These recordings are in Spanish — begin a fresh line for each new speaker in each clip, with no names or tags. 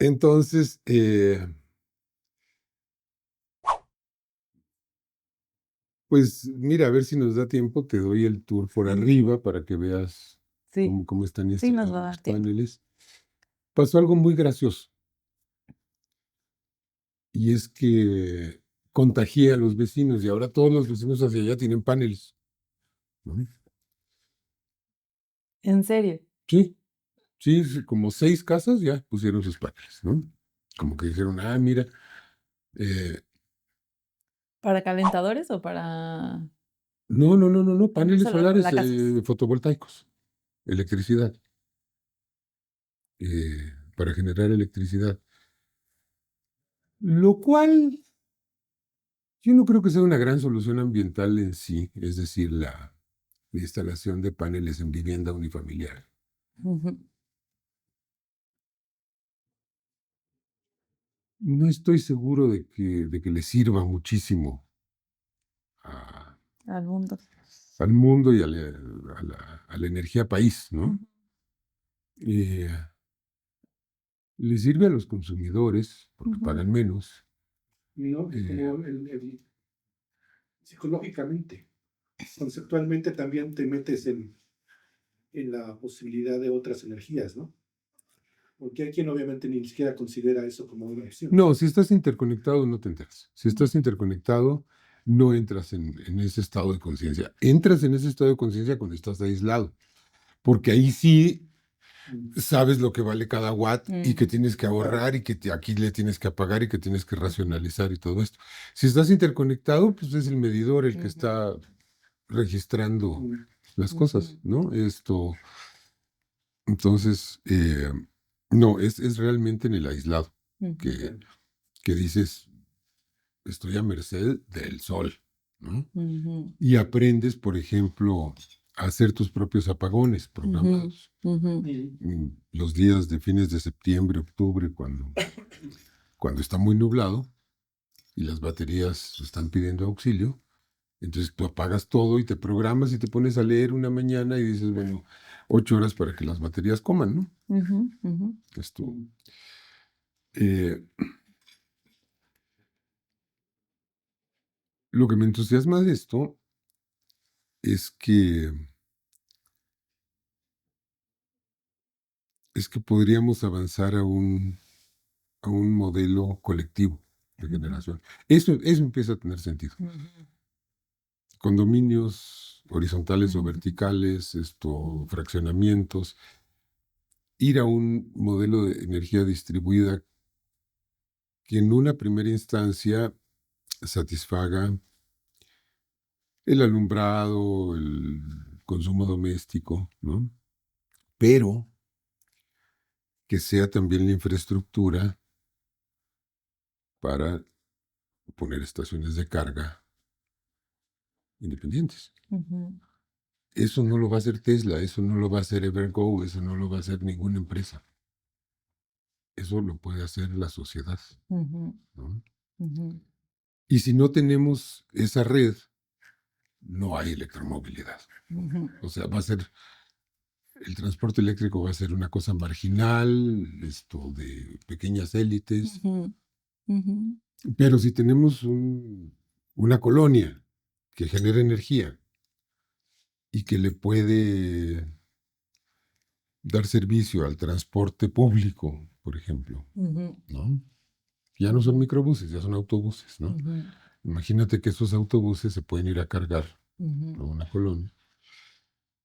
Entonces, pues mira, a ver si nos da tiempo, te doy el tour por arriba para que veas
Sí,
cómo están
sí nos
instalados
va a
los
dar tiempo.
paneles. Pasó algo muy gracioso, y es que contagié a los vecinos y ahora todos los vecinos hacia allá tienen paneles, ¿no?
¿En serio?
Sí, sí, como 6 casas ya pusieron sus paneles, ¿no? Como que dijeron, mira, eh,
¿Para calentadores o para
no, paneles solares
la casa?
fotovoltaicos, electricidad, para generar electricidad. Lo cual yo no creo que sea una gran solución ambiental en sí, es decir, la instalación de paneles en vivienda unifamiliar.
Ujú.
No estoy seguro de que le sirva muchísimo a-
Al mundo.
al mundo y a la energía país, ¿no?
Ujú.
Eh, Le sirve a los consumidores porque
Ujú.
pagan menos.
¿no? Como psicológicamente, conceptualmente también te metes en la posibilidad de otras energías, ¿no? Porque hay quien obviamente ni siquiera considera eso como una opción.
No, si estás interconectado no te enteras. Si estás interconectado no entras en ese estado de conciencia. Entras en ese estado de conciencia cuando estás aislado, porque ahí sí sabes lo que vale cada watt y que tienes que ahorrar y que aquí le tienes que apagar y que tienes que racionalizar y todo esto. Si estás interconectado, pues es el medidor el que está registrando las cosas, ¿no? Entonces, no, es realmente en el aislado que, que dices, estoy a merced del sol, ¿no?
Ujú.
Y aprendes, por ejemplo, a hacer tus propios apagones programados.
Ujú.
Los días de fines de septiembre, octubre, cuando está muy nublado y las baterías están pidiendo auxilio, entonces tú apagas todo y te programas y te pones a leer una mañana y dices, bueno, 8 horas para que las baterías coman, ¿no?
Ujú. Ujú.
Esto. eh, lo que me entusiasma de esto es es que podríamos avanzar a un modelo colectivo de generación. Eso empieza a tener sentido.
Ujú.
Condominios horizontales o verticales, fraccionamientos, ir a un modelo de energía distribuida que en una primera instancia satisfaga el alumbrado, el consumo doméstico, ¿no? Pero que sea también la infraestructura para poner estaciones de carga independientes.
Ujú.
Eso no lo va a hacer Tesla, eso no lo va a hacer Evergo, eso no lo va a hacer ninguna empresa. Eso lo puede hacer la sociedad,
Ujú.
¿no?
Ujú.
Y si no tenemos esa red, no hay electromovilidad.
Ujú.
O sea, el transporte eléctrico va a ser una cosa marginal, de pequeñas élites.
Ujú. Ujú.
Pero si tenemos una colonia que genera energía y que le puede dar servicio al transporte público, por ejemplo,
Ujú.
¿no? Ya no son microbuses, ya son autobuses, ¿no?
Ujú.
Imagínate que esos autobuses se pueden ir a cargar
Ujú.
a una colonia,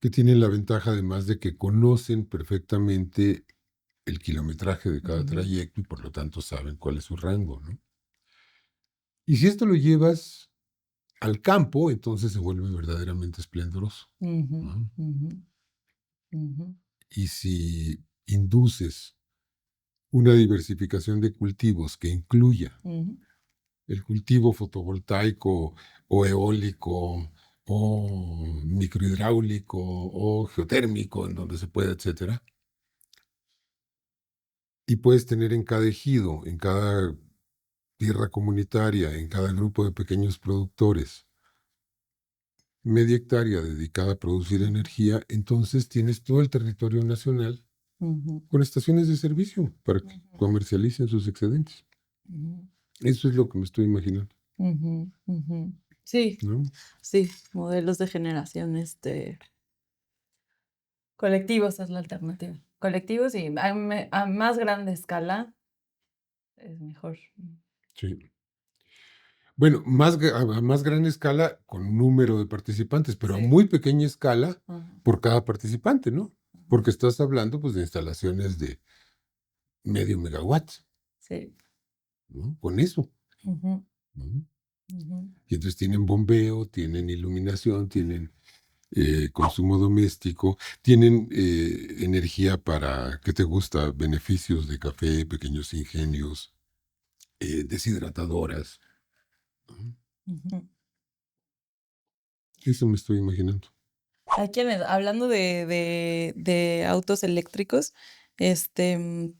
que tienen la ventaja además de que conocen perfectamente el kilometraje de cada
Ujú.
trayecto y por lo tanto saben cuál es su rango, ¿no? Y si esto lo llevas al campo, entonces se vuelve verdaderamente esplendoroso,
Ujú.
¿no?
Ujú. Ujú.
Y si induces una diversificación de cultivos que incluya
Ujú.
el cultivo fotovoltaico o eólico o microhidráulico o geotérmico en donde se pueda, etcétera, y puedes tener en cada ejido, en cada tierra comunitaria, en cada grupo de pequeños productores, media hectárea dedicada a producir energía, entonces tienes todo el territorio nacional
Ujú,
con estaciones de servicio para que
ujú,
comercialicen sus excedentes.
ujú,
Eso es lo que me estoy imaginando,
ujú, ujú. Sí,
¿no?
sí, modelos de generación, colectivos es la alternativa. Colectivos y a más grande escala es mejor.
Sí. Bueno, a más gran escala con un número de participantes, pero a
Sí.
muy pequeña escala
Ujú,
por cada participante, ¿no?
ujú.
Porque estás hablando pues de instalaciones de medio megawatt,
Sí.
¿no? Con eso,
Ujú,
¿no?
ujú,
Y entonces tienen bombeo, tienen iluminación, tienen consumo doméstico, tienen energía para, ¿qué te gusta? Beneficios de café, pequeños ingenios, deshidratadoras, ¿no?
ujú.
Eso me estoy imaginando.
Hay quienes, hablando de autos eléctricos, este,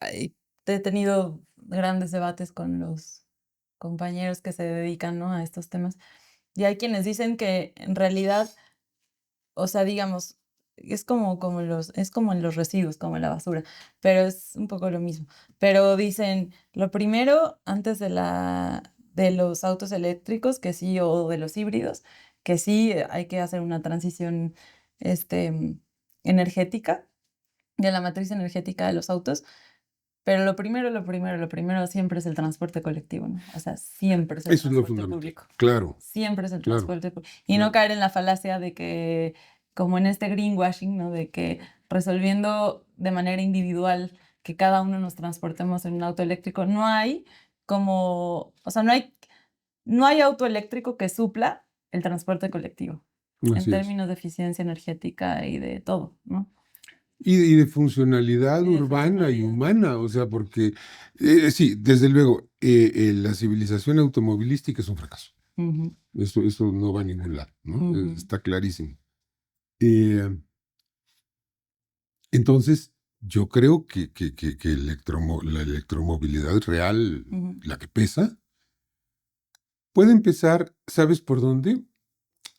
ay, he tenido grandes debates con los compañeros que se dedican, ¿no?, a estos temas. Y hay quienes dicen que en realidad, o sea, digamos, es como en los residuos, como en la basura, pero es un poco lo mismo. Pero dicen, lo primero, antes de los autos eléctricos, que sí, o de los híbridos, que sí hay que hacer una transición, este, energética, de la matriz energética de los autos, pero lo primero siempre es el transporte colectivo, ¿no? O sea, siempre es el
Eso es lo
transporte
fundamental.
público.
Claro,
Siempre es el
claro,
transporte público. Y no
claro.
caer en la falacia de que, como en este greenwashing, ¿no? De que resolviendo de manera individual que cada uno nos transportemos en un auto eléctrico, no hay como, o sea, no hay auto eléctrico que supla el transporte colectivo en
Así es.
términos de eficiencia energética y de todo, ¿no?
Y de funcionalidad
Y de
urbana y
funcionalidad.
humana, o sea, porque sí, desde luego, la civilización automovilística es un fracaso.
Ujú,
Eso no va a ningún lado, ¿no?
ujú,
Está clarísimo. Eh, entonces, yo creo que la electromovilidad real,
ujú,
la que pesa, puede empezar, ¿sabes por dónde?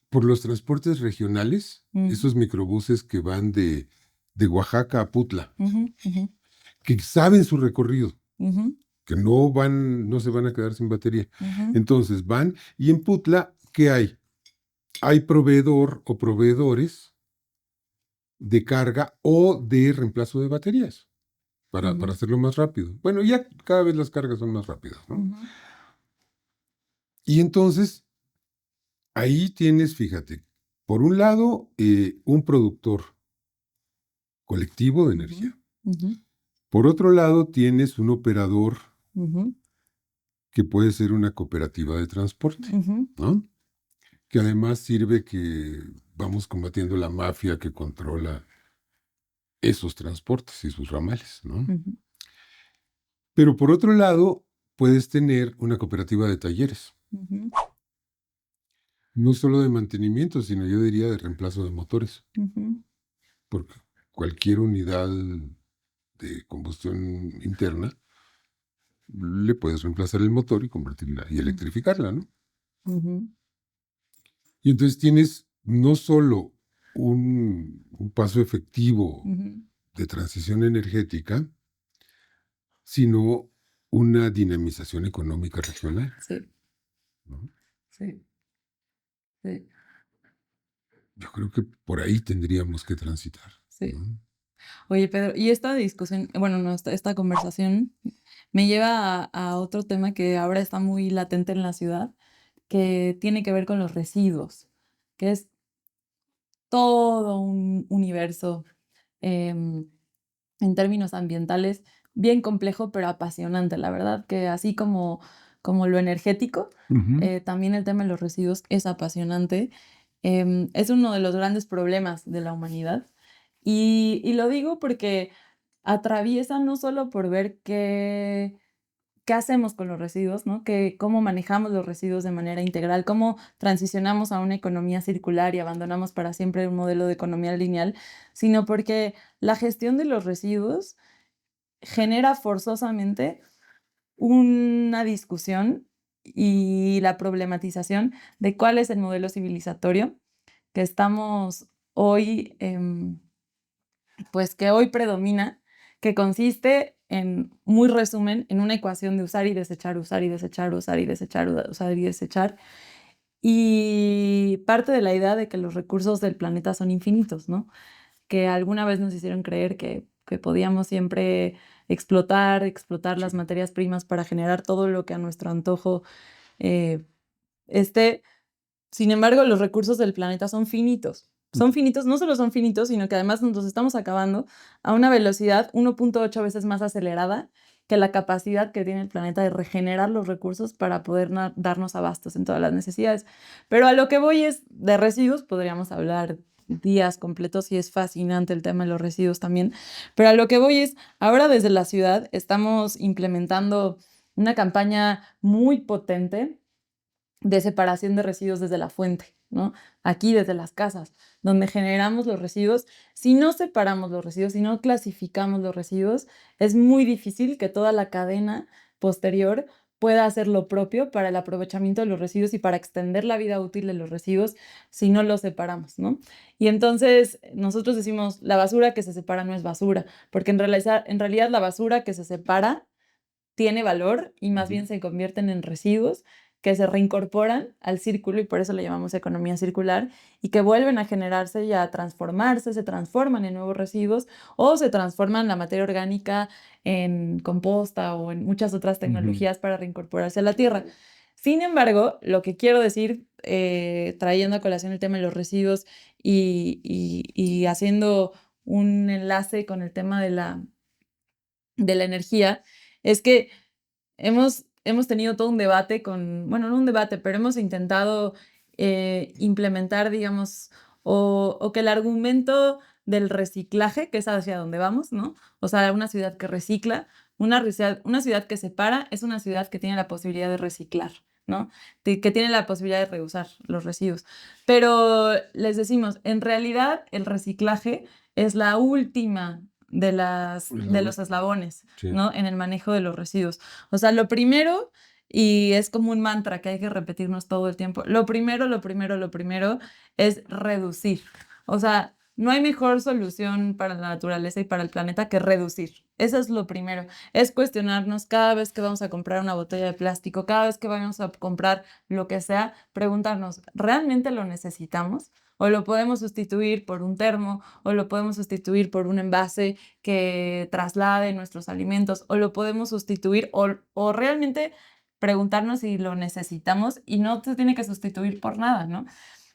Por los transportes regionales,
ujú,
esos microbuses que van de Oaxaca a Putla,
ujú, ujú,
que saben su recorrido,
ujú,
que no se van a quedar sin batería.
ujú,
Entonces van, y en Putla, ¿qué hay? Hay proveedor o proveedores de carga o de reemplazo de baterías para
ujú,
hacerlo más rápido. Bueno, ya cada vez las cargas son más rápidas, ¿no?
ujú,
Y entonces ahí tienes, fíjate, por un lado, un productor colectivo de
ujú,
energía.
ujú,
Por otro lado, tienes un operador
ujú,
que puede ser una cooperativa de transporte,
ujú,
¿no? Que además sirve que vamos combatiendo la mafia que controla esos transportes y sus ramales, ¿no?
ujú,
Pero por otro lado, puedes tener una cooperativa de talleres,
ujú,
no solo de mantenimiento, sino yo diría de reemplazo de motores,
ujú,
porque cualquier unidad de combustión interna le puedes reemplazar el motor y convertirla y electrificarla, ¿no?
ujú,
Y entonces tienes no solo un paso efectivo
ujú.
de transición energética, sino una dinamización económica regional,
Sí,
¿no?
sí, sí,
Yo creo que por ahí tendríamos que transitar,
sí.
¿no?
Oye, Pedro, y esta discusión, bueno, no, esta conversación me lleva a otro tema que ahora está muy latente en la ciudad, que tiene que ver con los residuos, que es todo un universo em, en términos ambientales bien complejo, pero apasionante. La verdad que así como lo energético,
Ujú.
también el tema de los residuos es apasionante. Es uno de los grandes problemas de la humanidad. Y lo digo porque atraviesa no solo por ver qué hacemos con los residuos, ¿no? Cómo manejamos los residuos de manera integral, cómo transicionamos a una economía circular y abandonamos para siempre un modelo de economía lineal, sino porque la gestión de los residuos genera forzosamente una discusión y la problematización de cuál es el modelo civilizatorio que estamos hoy pues que hoy predomina, que consiste en, muy resumen, en una ecuación de usar y desechar, usar y desechar, usar y desechar, usar y desechar. Y parte de la idea de que los recursos del planeta son infinitos, ¿no? Que alguna vez nos hicieron creer que podíamos siempre explotar las materias primas para generar todo lo que a nuestro antojo eh, esté. Sin embargo, los recursos del planeta son finitos. Son finitos, no solo son finitos, sino que además nos los estamos acabando a una velocidad 1.8 veces más acelerada que la capacidad que tiene el planeta de regenerar los recursos para poder darnos abastos en todas las necesidades. Pero a lo que voy es, de residuos podríamos hablar días completos y es fascinante el tema de los residuos también. Pero a lo que voy es, ahora desde la ciudad estamos implementando una campaña muy potente de separación de residuos desde la fuente, ¿no? Aquí desde las casas, donde generamos los residuos. Si no separamos los residuos, si no clasificamos los residuos, es muy difícil que toda la cadena posterior pueda hacer lo propio para el aprovechamiento de los residuos y para extender la vida útil de los residuos si no los separamos, ¿no? Y entonces nosotros decimos, la basura que se separa no es basura, porque en realidad la basura que se separa tiene valor y más bien se convierten en residuos que se reincorporan al círculo y por eso le llamamos economía circular y que vuelven a generarse y a transformarse, se transforman en nuevos residuos o se transforman la materia orgánica en composta o en muchas otras tecnologías para reincorporarse a la tierra. Sin embargo, lo que quiero decir, trayendo a colación el tema de los residuos y haciendo un enlace con el tema de la energía, es que hemos tenido todo un debate bueno, no un debate, pero hemos intentado implementar, digamos, o que el argumento del reciclaje, que es hacia donde vamos, ¿no? O sea, una ciudad que recicla, una ciudad que separa, es una ciudad que tiene la posibilidad de reciclar, ¿no? Que tiene la posibilidad de reusar los residuos. Pero les decimos, en realidad el reciclaje es la última de los eslabones,
Sí.
¿no? En el manejo de los residuos. O sea, lo primero, y es como un mantra que hay que repetirnos todo el tiempo, lo primero es reducir. O sea, no hay mejor solución para la naturaleza y para el planeta que reducir. Eso es lo primero. Es cuestionarnos cada vez que vamos a comprar una botella de plástico, cada vez que vamos a comprar lo que sea, preguntarnos, ¿realmente lo necesitamos? ¿O lo podemos sustituir por un termo? ¿O lo podemos sustituir por un envase que traslade nuestros alimentos? ¿O lo podemos sustituir? ¿O realmente preguntarnos si lo necesitamos? Y no se tiene que sustituir por nada, ¿no?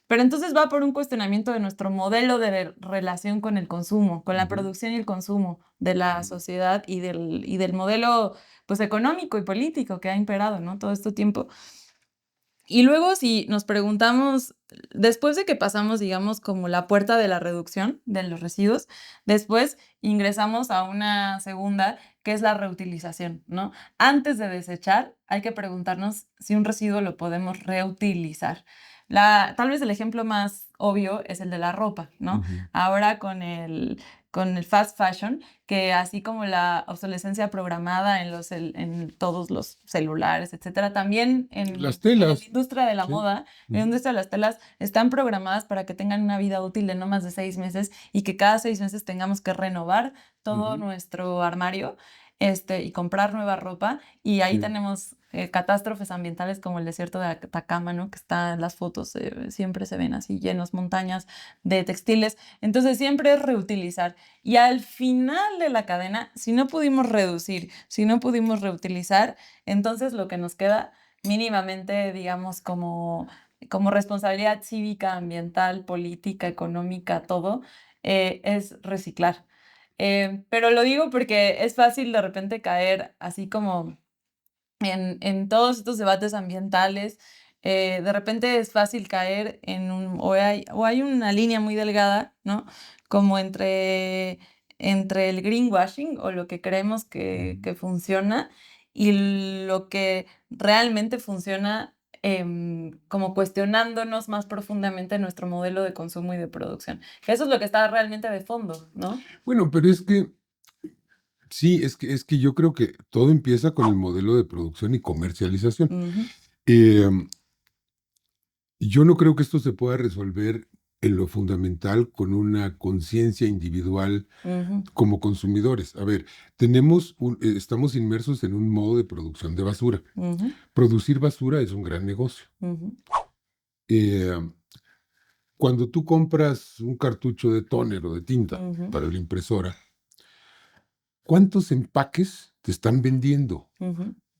Pero entonces va por un cuestionamiento de nuestro modelo de relación con el consumo, con la producción y el consumo de la sociedad y del modelo pues, económico y político que ha imperado, ¿no? Todo este tiempo. Y luego si nos preguntamos, después de que pasamos, digamos, como la puerta de la reducción de los residuos, después ingresamos a una segunda, que es la reutilización, ¿no? Antes de desechar, hay que preguntarnos si un residuo lo podemos reutilizar. Tal vez el ejemplo más obvio es el de la ropa, ¿no? Ahora con el fast fashion, que así como la obsolescencia programada en todos los celulares, etcétera, también en
Las
la
telas.
industria de la
Sí.
moda, en la industria de las telas, están programadas para que tengan una vida útil de no más de 6 meses y que cada 6 meses tengamos que renovar todo nuestro armario y comprar nueva ropa. Y ahí
Sí.
tenemos catástrofes ambientales como el desierto de Atacama, ¿no? Que está en las fotos, siempre se ven así llenos, montañas de textiles. Entonces siempre es reutilizar. Y al final de la cadena, si no pudimos reducir, si no pudimos reutilizar, entonces lo que nos queda mínimamente, digamos, como responsabilidad cívica, ambiental, política, económica, todo, es reciclar. Pero lo digo porque es fácil de repente caer así como en todos estos debates ambientales. De repente es fácil caer o hay una línea muy delgada, ¿no? Como entre el greenwashing o lo que creemos que funciona y lo que realmente funciona, como cuestionándonos más profundamente nuestro modelo de consumo y de producción. Eso es lo que está realmente de fondo, ¿no?
Bueno, pero es que sí, es que yo creo que todo empieza con el modelo de producción y comercialización.
Ujú.
Yo no creo que esto se pueda resolver en lo fundamental con una conciencia individual como consumidores. A ver, estamos inmersos en un modo de producción de basura. Producir basura es un gran negocio. Eh, Cuando tú compras un cartucho de tóner o de tinta para la impresora, ¿cuántos empaques te están vendiendo?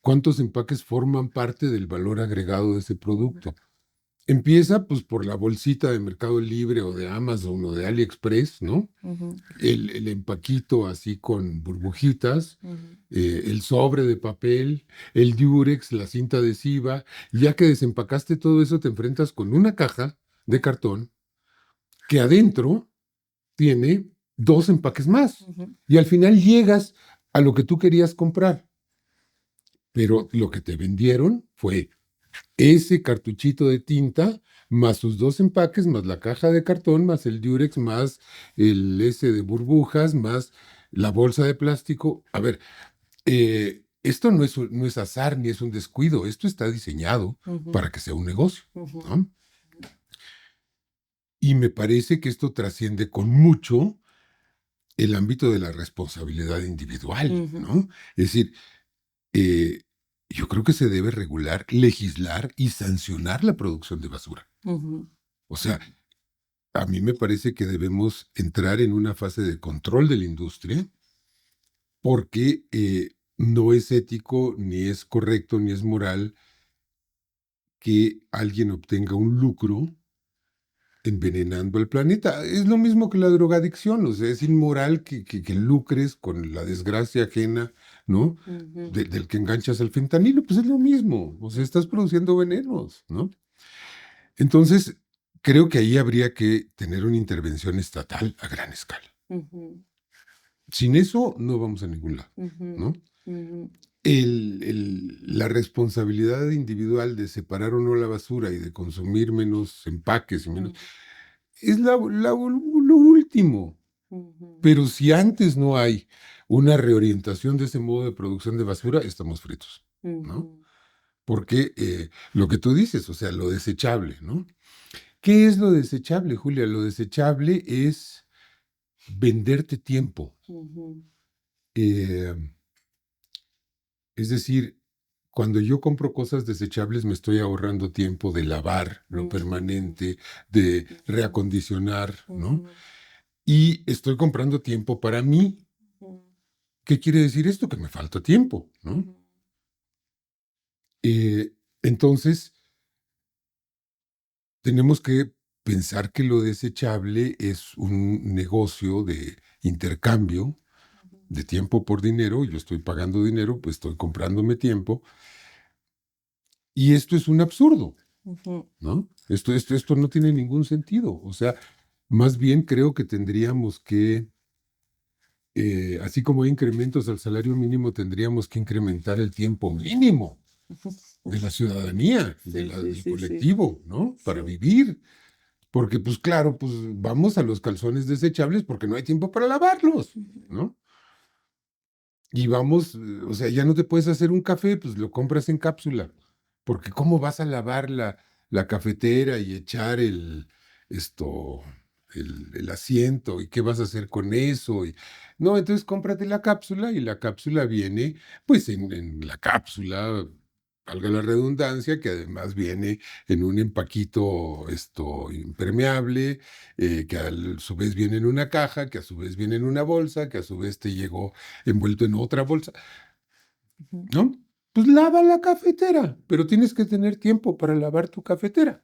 ¿Cuántos empaques forman parte del valor agregado de ese producto? Empieza pues por la bolsita de Mercado Libre o de Amazon o de AliExpress, ¿no? El empaquito así con burbujitas, el sobre de papel, el Durex, la cinta adhesiva. Ya que desempacaste todo eso, te enfrentas con una caja de cartón que adentro tiene 2 empaques más. Y al final llegas a lo que tú querías comprar. Pero lo que te vendieron fue ese cartuchito de tinta, más sus 2 empaques, más la caja de cartón, más el Durex, más el S de burbujas, más la bolsa de plástico. A ver, esto no es azar ni es un descuido. Esto está diseñado para que sea un negocio, ¿no? Y me parece que esto trasciende con mucho el ámbito de la responsabilidad individual, ¿no? Es decir, yo creo que se debe regular, legislar y sancionar la producción de basura. O sea, a mí me parece que debemos entrar en una fase de control de la industria porque no es ético, ni es correcto, ni es moral que alguien obtenga un lucro envenenando al planeta. Es lo mismo que la drogadicción, o sea, es inmoral que lucres con la desgracia ajena, ¿no? Del que enganchas al fentanilo, pues es lo mismo, o sea, estás produciendo venenos, ¿no? Entonces, creo que ahí habría que tener una intervención estatal a gran escala. Sin eso no vamos a ningún lado, ¿no? La responsabilidad individual de separar o no la basura y de consumir menos empaques y menos, es lo último. Pero si antes no hay una reorientación de ese modo de producción de basura, estamos fritos, ¿no? Porque lo que tú dices, o sea, lo desechable, ¿no? ¿Qué es lo desechable, Julia? Lo desechable es venderte tiempo. Es decir, cuando yo compro cosas desechables me estoy ahorrando tiempo de lavar lo permanente, de reacondicionar, ¿no? Y estoy comprando tiempo para mí. ¿Qué quiere decir esto? Que me falta tiempo, ¿no? Entonces, tenemos que pensar que lo desechable es un negocio de intercambio de tiempo por dinero. Yo estoy pagando dinero, pues estoy comprándome tiempo. Y esto es un absurdo, ¿no? Esto no tiene ningún sentido. O sea, más bien creo que tendríamos que, así como hay incrementos al salario mínimo, tendríamos que incrementar el tiempo mínimo de la ciudadanía, del colectivo, ¿no? Para vivir. Porque, pues claro, pues vamos a los calzones desechables porque no hay tiempo para lavarlos, ¿no? Y vamos, o sea, ya no te puedes hacer un café, pues lo compras en cápsula. Porque ¿cómo vas a lavar la cafetera y echar esto, el asiento? ¿Y qué vas a hacer con eso? No, entonces cómprate la cápsula y la cápsula viene, pues en la cápsula, valga la redundancia, que además viene en un empaquito impermeable, que a su vez viene en una caja, que a su vez viene en una bolsa, que a su vez te llegó envuelto en otra bolsa, ¿no? Pues lava la cafetera, pero tienes que tener tiempo para lavar tu cafetera.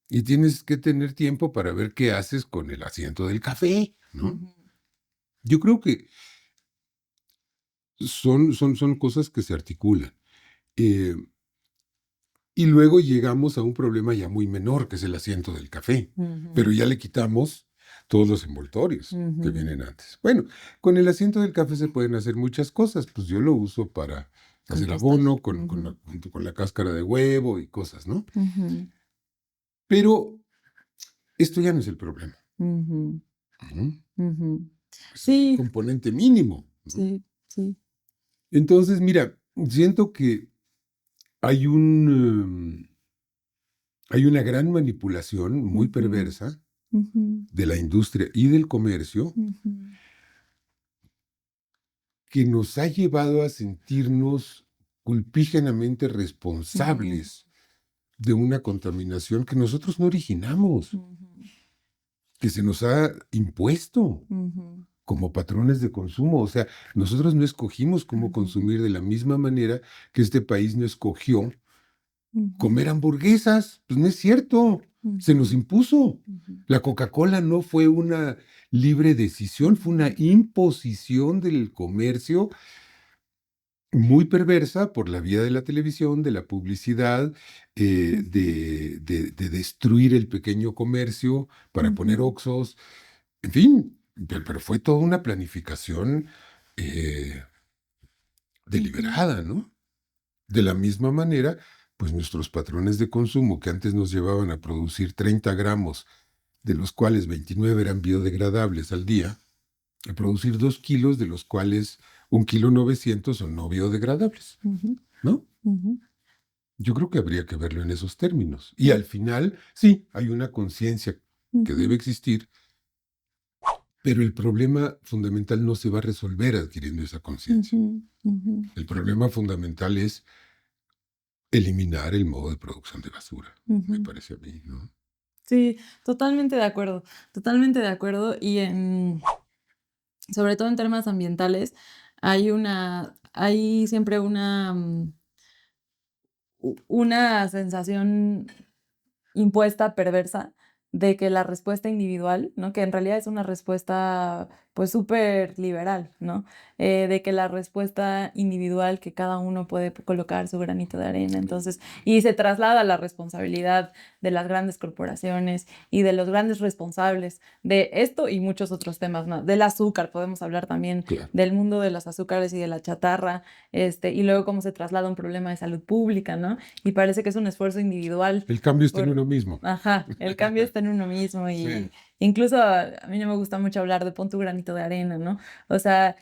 Y tienes que tener tiempo para ver qué haces con el asiento del café, ¿no? Yo creo que son cosas que se articulan. Y luego llegamos a un problema ya muy menor, que es el asiento del café. Pero ya le quitamos todos los envoltorios que vienen antes. Bueno, con el asiento del café se pueden hacer muchas cosas. Pues yo lo uso para hacer abono junto con la cáscara de huevo y cosas, ¿no? Pero esto ya no es el problema. Es un componente mínimo, ¿no?
Sí, sí.
Entonces, mira, siento que hay una gran manipulación muy perversa
Ujú,
de la industria y del comercio
ujú,
que nos ha llevado a sentirnos culpígenamente
ujú,
responsables de una contaminación que nosotros no originamos,
ujú,
que se nos ha impuesto
ujú,
como patrones de consumo. O sea, nosotros no escogimos cómo
ujú,
consumir de la misma manera que este país no escogió
ujú,
comer hamburguesas. Pues no es cierto, se nos
ujú,
impuso.
ujú,
La Coca-Cola no fue una libre decisión, fue una
ujú,
imposición del comercio muy perversa por la vía de la televisión, de la publicidad,
ujú,
de destruir el pequeño comercio para poner
ujú,
oxxos, en fin, pero fue toda una planificación eh,
ujú,
deliberada, ¿no? De la misma manera, pues nuestros patrones de consumo que antes nos llevaban a producir 30 gramos, de los cuales 29 eran biodegradables al día, a producir 2 kilos, de los cuales 1,9 kilos son no biodegradables,
ujú,
¿no?
ujú,
Yo creo que habría que verlo en esos términos. Y
ujú,
al final, sí, hay una conciencia que debe
ujú,
existir, pero el problema fundamental no se va a resolver adquiriendo esa conciencia.
ujú, ujú,
El problema fundamental es eliminar el modo de producción de basura, me
ujú.
parece a mí, ¿no?
Sí, totalmente de acuerdo. Sobre todo en temas ambientales, hay siempre una sensación impuesta, perversa, de que la respuesta individual, ¿no? Que en realidad es una respuesta, pues, súper liberal, ¿no? De que la respuesta individual, que cada uno puede colocar su granito de arena, entonces, y se traslada la responsabilidad de las grandes corporaciones y de los grandes responsables de esto y muchos otros temas, ¿no? Del azúcar, podemos hablar también
Claro.
del mundo de los azúcares y de la chatarra, y luego cómo se traslada un problema de salud pública, ¿no? Y parece que es un esfuerzo individual
El cambio está en
por
uno mismo.
ajá, el cambio está en uno mismo
Sí,
y incluso a mí no me gusta mucho hablar de pon tu granito de arena, ¿no? O sea,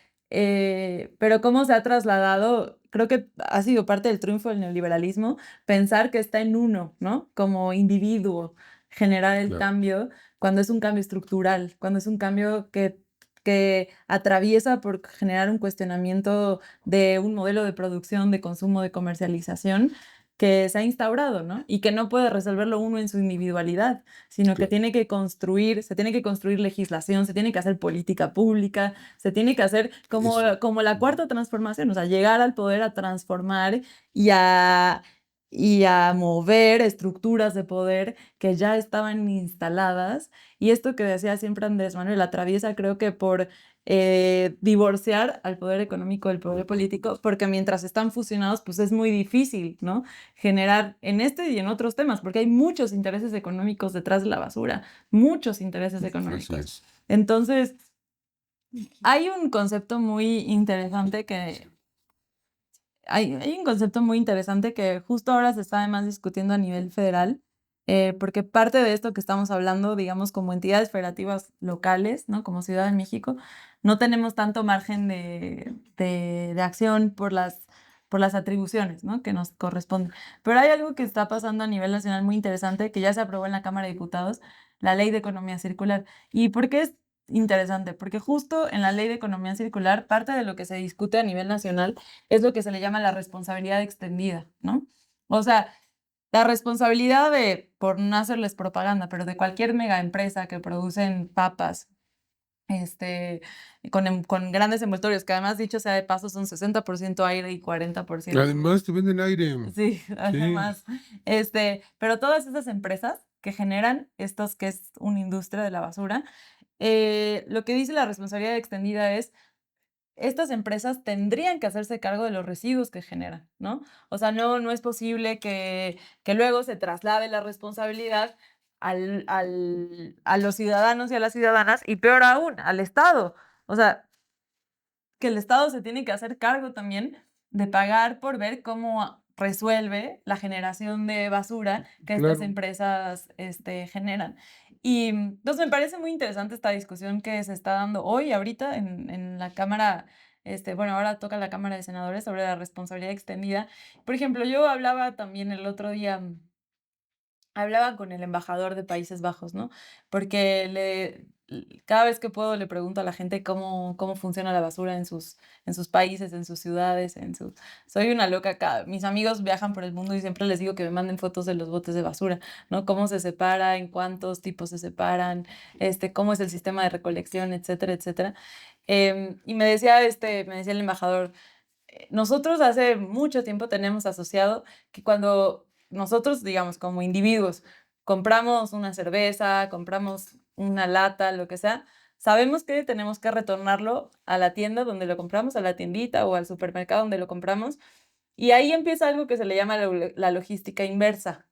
pero cómo se ha trasladado, creo que ha sido parte del triunfo del neoliberalismo, pensar que está en uno, ¿no? Como individuo, generar el
claro.
cambio cuando es un cambio estructural, cuando es un cambio que atraviesa por generar un cuestionamiento de un modelo de producción, de consumo, de comercialización que se ha instaurado, ¿no? Y que no puede resolverlo uno en su individualidad, sino que
Claro.
se tiene que construir legislación, se tiene que hacer política pública, se tiene que hacer
Eso.
como la
Ujú.
cuarta transformación, o sea, llegar al poder a transformar y a, y a mover estructuras de poder que ya estaban instaladas. Y esto que decía siempre Andrés Manuel atraviesa, creo que por divorciar al poder económico del poder político, porque mientras están fusionados, pues es muy difícil, ¿no? Generar en este y en otros temas, porque hay muchos intereses económicos detrás de la basura, muchos intereses
Así
económicos.
es.
Entonces, hay un concepto muy interesante hay un concepto muy interesante que justo ahora se está además discutiendo a nivel federal, porque parte de esto que estamos hablando, digamos, como entidades federativas locales, ¿no? Como Ciudad de México, no tenemos tanto margen de acción por las atribuciones, ¿no? Que nos corresponden. Pero hay algo que está pasando a nivel nacional muy interesante, que ya se aprobó en la Cámara de Diputados, la Ley de Economía Circular. ¿Y por qué es interesante? Porque justo en la Ley de Economía Circular, parte de lo que se discute a nivel nacional es lo que se le llama la responsabilidad extendida, ¿no? O sea, la responsabilidad de, por no hacerles propaganda, pero de cualquier mega empresa que producen papas, este, con grandes envoltorios, que además, dicho sea de paso, son 60% aire y 40%.
Además, te venden aire.
Sí,
Sí,
además, pero todas esas empresas que generan estos, que es una industria de la basura, lo que dice la responsabilidad extendida es estas empresas tendrían que hacerse cargo de los residuos que generan, ¿no? O sea, no es posible que luego se traslade la responsabilidad a los ciudadanos y a las ciudadanas, y peor aún, al Estado. O sea, que el Estado se tiene que hacer cargo también de pagar por ver cómo resuelve la generación de basura que estas
claro.
empresas generan. Y entonces me parece muy interesante esta discusión que se está dando hoy, ahorita, en la Cámara, bueno, ahora toca la Cámara de Senadores sobre la responsabilidad extendida. Por ejemplo, yo hablaba también el otro día hablaba con el embajador de Países Bajos, ¿no? Porque cada vez que puedo le pregunto a la gente cómo funciona la basura en sus países, en sus ciudades, Soy una loca acá. Mis amigos viajan por el mundo y siempre les digo que me manden fotos de los botes de basura, ¿no? Cómo se separa, en cuántos tipos se separan, cómo es el sistema de recolección, etcétera, etcétera. Y me decía el embajador, nosotros hace mucho tiempo tenemos asociado que cuando nosotros, digamos, como individuos, compramos una cerveza, compramos una lata, lo que sea, sabemos que tenemos que retornarlo a la tienda donde lo compramos, a la tiendita o al supermercado donde lo compramos. Y ahí empieza algo que se le llama la logística inversa,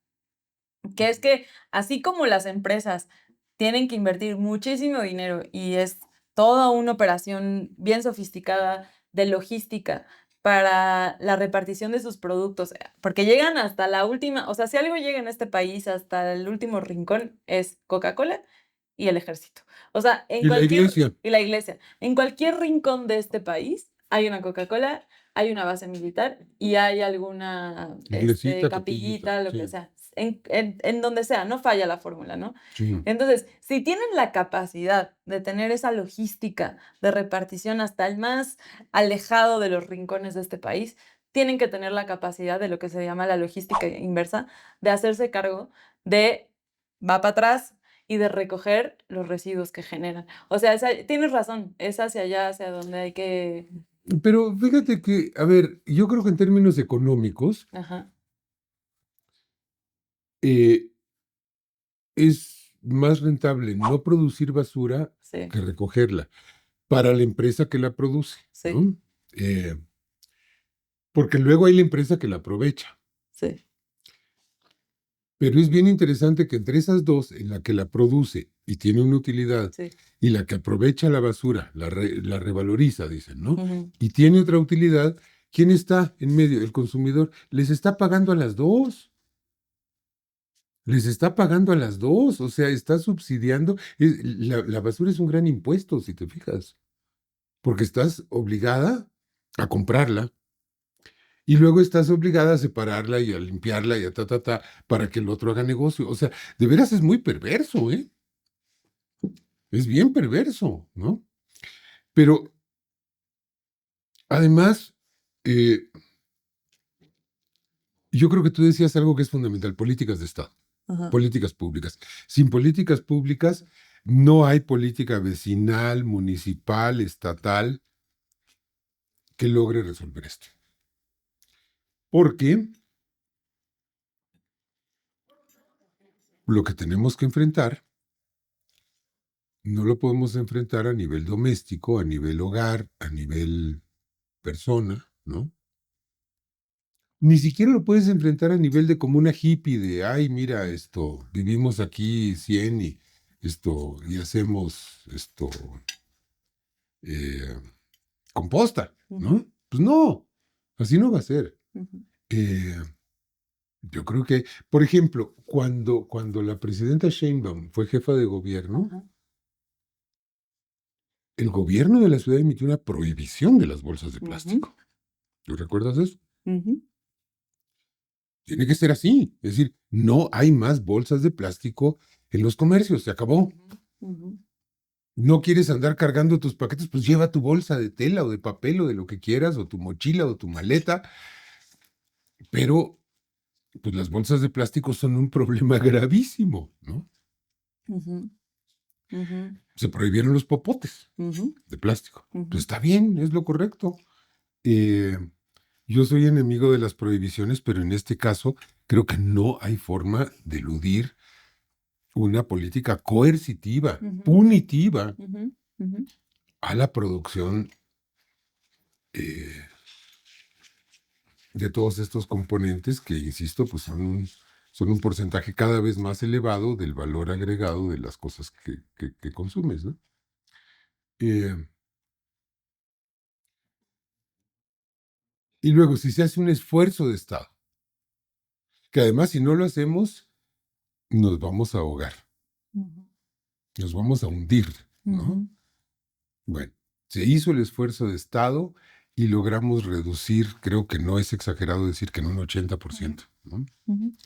que es que así como las empresas tienen que invertir muchísimo dinero y es toda una operación bien sofisticada de logística para la repartición de sus productos, porque llegan hasta la última, o sea, si algo llega en este país hasta el último rincón es Coca-Cola y el ejército. O sea,
Y la iglesia.
y la iglesia, en cualquier rincón de este país hay una Coca-Cola, hay una base militar y hay alguna
Iglesita, capillita.
capillita, lo que
Sí,
sea. En donde sea, no falla la fórmula, ¿no?
sí.
Entonces, si tienen la capacidad de tener esa logística de repartición hasta el más alejado de los rincones de este país, tienen que tener la capacidad de lo que se llama la logística inversa, de hacerse cargo de va para atrás y de recoger los residuos que generan. O sea, tienes razón, es hacia allá, hacia donde hay que...
Pero fíjate que, a ver, yo creo que en términos económicos,
Ajá,
eh, es más rentable no producir basura
sí,
que recogerla para la empresa que la produce,
sí,
¿no? Eh, porque luego hay la empresa que la aprovecha.
sí,
Pero es bien interesante que entre esas dos, en la que la produce y tiene una utilidad,
sí.
y la que aprovecha la basura, la revaloriza, dicen, ¿no?
Ujú,
Y tiene otra utilidad, ¿quién está en medio? El consumidor. Les está pagando a las dos. Les está pagando a las dos. O sea, está subsidiando. La basura es un gran impuesto, si te fijas. Porque estás obligada a comprarla. Y luego estás obligada a separarla y a limpiarla y a para que el otro haga negocio. O sea, de veras es muy perverso, ¿eh? Es bien perverso, ¿no? Pero además, eh, yo creo que tú decías algo que es fundamental, políticas de Estado,
ajá.
políticas públicas. Sin políticas públicas no hay política vecinal, municipal, estatal que logre resolver esto. Porque lo que tenemos que enfrentar no lo podemos enfrentar a nivel doméstico, a nivel hogar, a nivel persona, ¿no? Ni siquiera lo puedes enfrentar a nivel de como una hippie de, ay, mira, vivimos aquí 100 y hacemos eh, composta,
Ujú,
¿no? Pues no, así no va a ser.
ujú,
Eh, yo creo que, por ejemplo, cuando la presidenta Sheinbaum fue jefa de gobierno,
ajá,
el gobierno de la ciudad emitió una prohibición de las bolsas de
ujú,
plástico. ¿Tú recuerdas eso?
ujú,
Tiene que ser así. Es decir, no hay más bolsas de plástico en los comercios. Se acabó.
ujú,
No quieres andar cargando tus paquetes, pues lleva tu bolsa de tela o de papel o de lo que quieras, o tu mochila o tu maleta. Pero, pues las bolsas de plástico son un problema gravísimo, ¿no?
ujú, ujú,
Se prohibieron los popotes
ujú,
de plástico.
ujú,
Pues está bien, es lo correcto. Eh, yo soy enemigo de las prohibiciones, pero en este caso creo que no hay forma de eludir una política coercitiva,
ujú,
punitiva
ujú, ujú.
a la producción eh, de todos estos componentes que, insisto, pues son un porcentaje cada vez más elevado del valor agregado de las cosas que consumes, ¿no? Eh, y luego, si se hace un esfuerzo de Estado, que además si no lo hacemos, nos vamos a ahogar,
Ujú,
nos vamos a hundir, ¿no?
ujú,
Bueno, se hizo el esfuerzo de Estado y logramos reducir, creo que no es exagerado decir que en un 80%, ¿no?
ujú.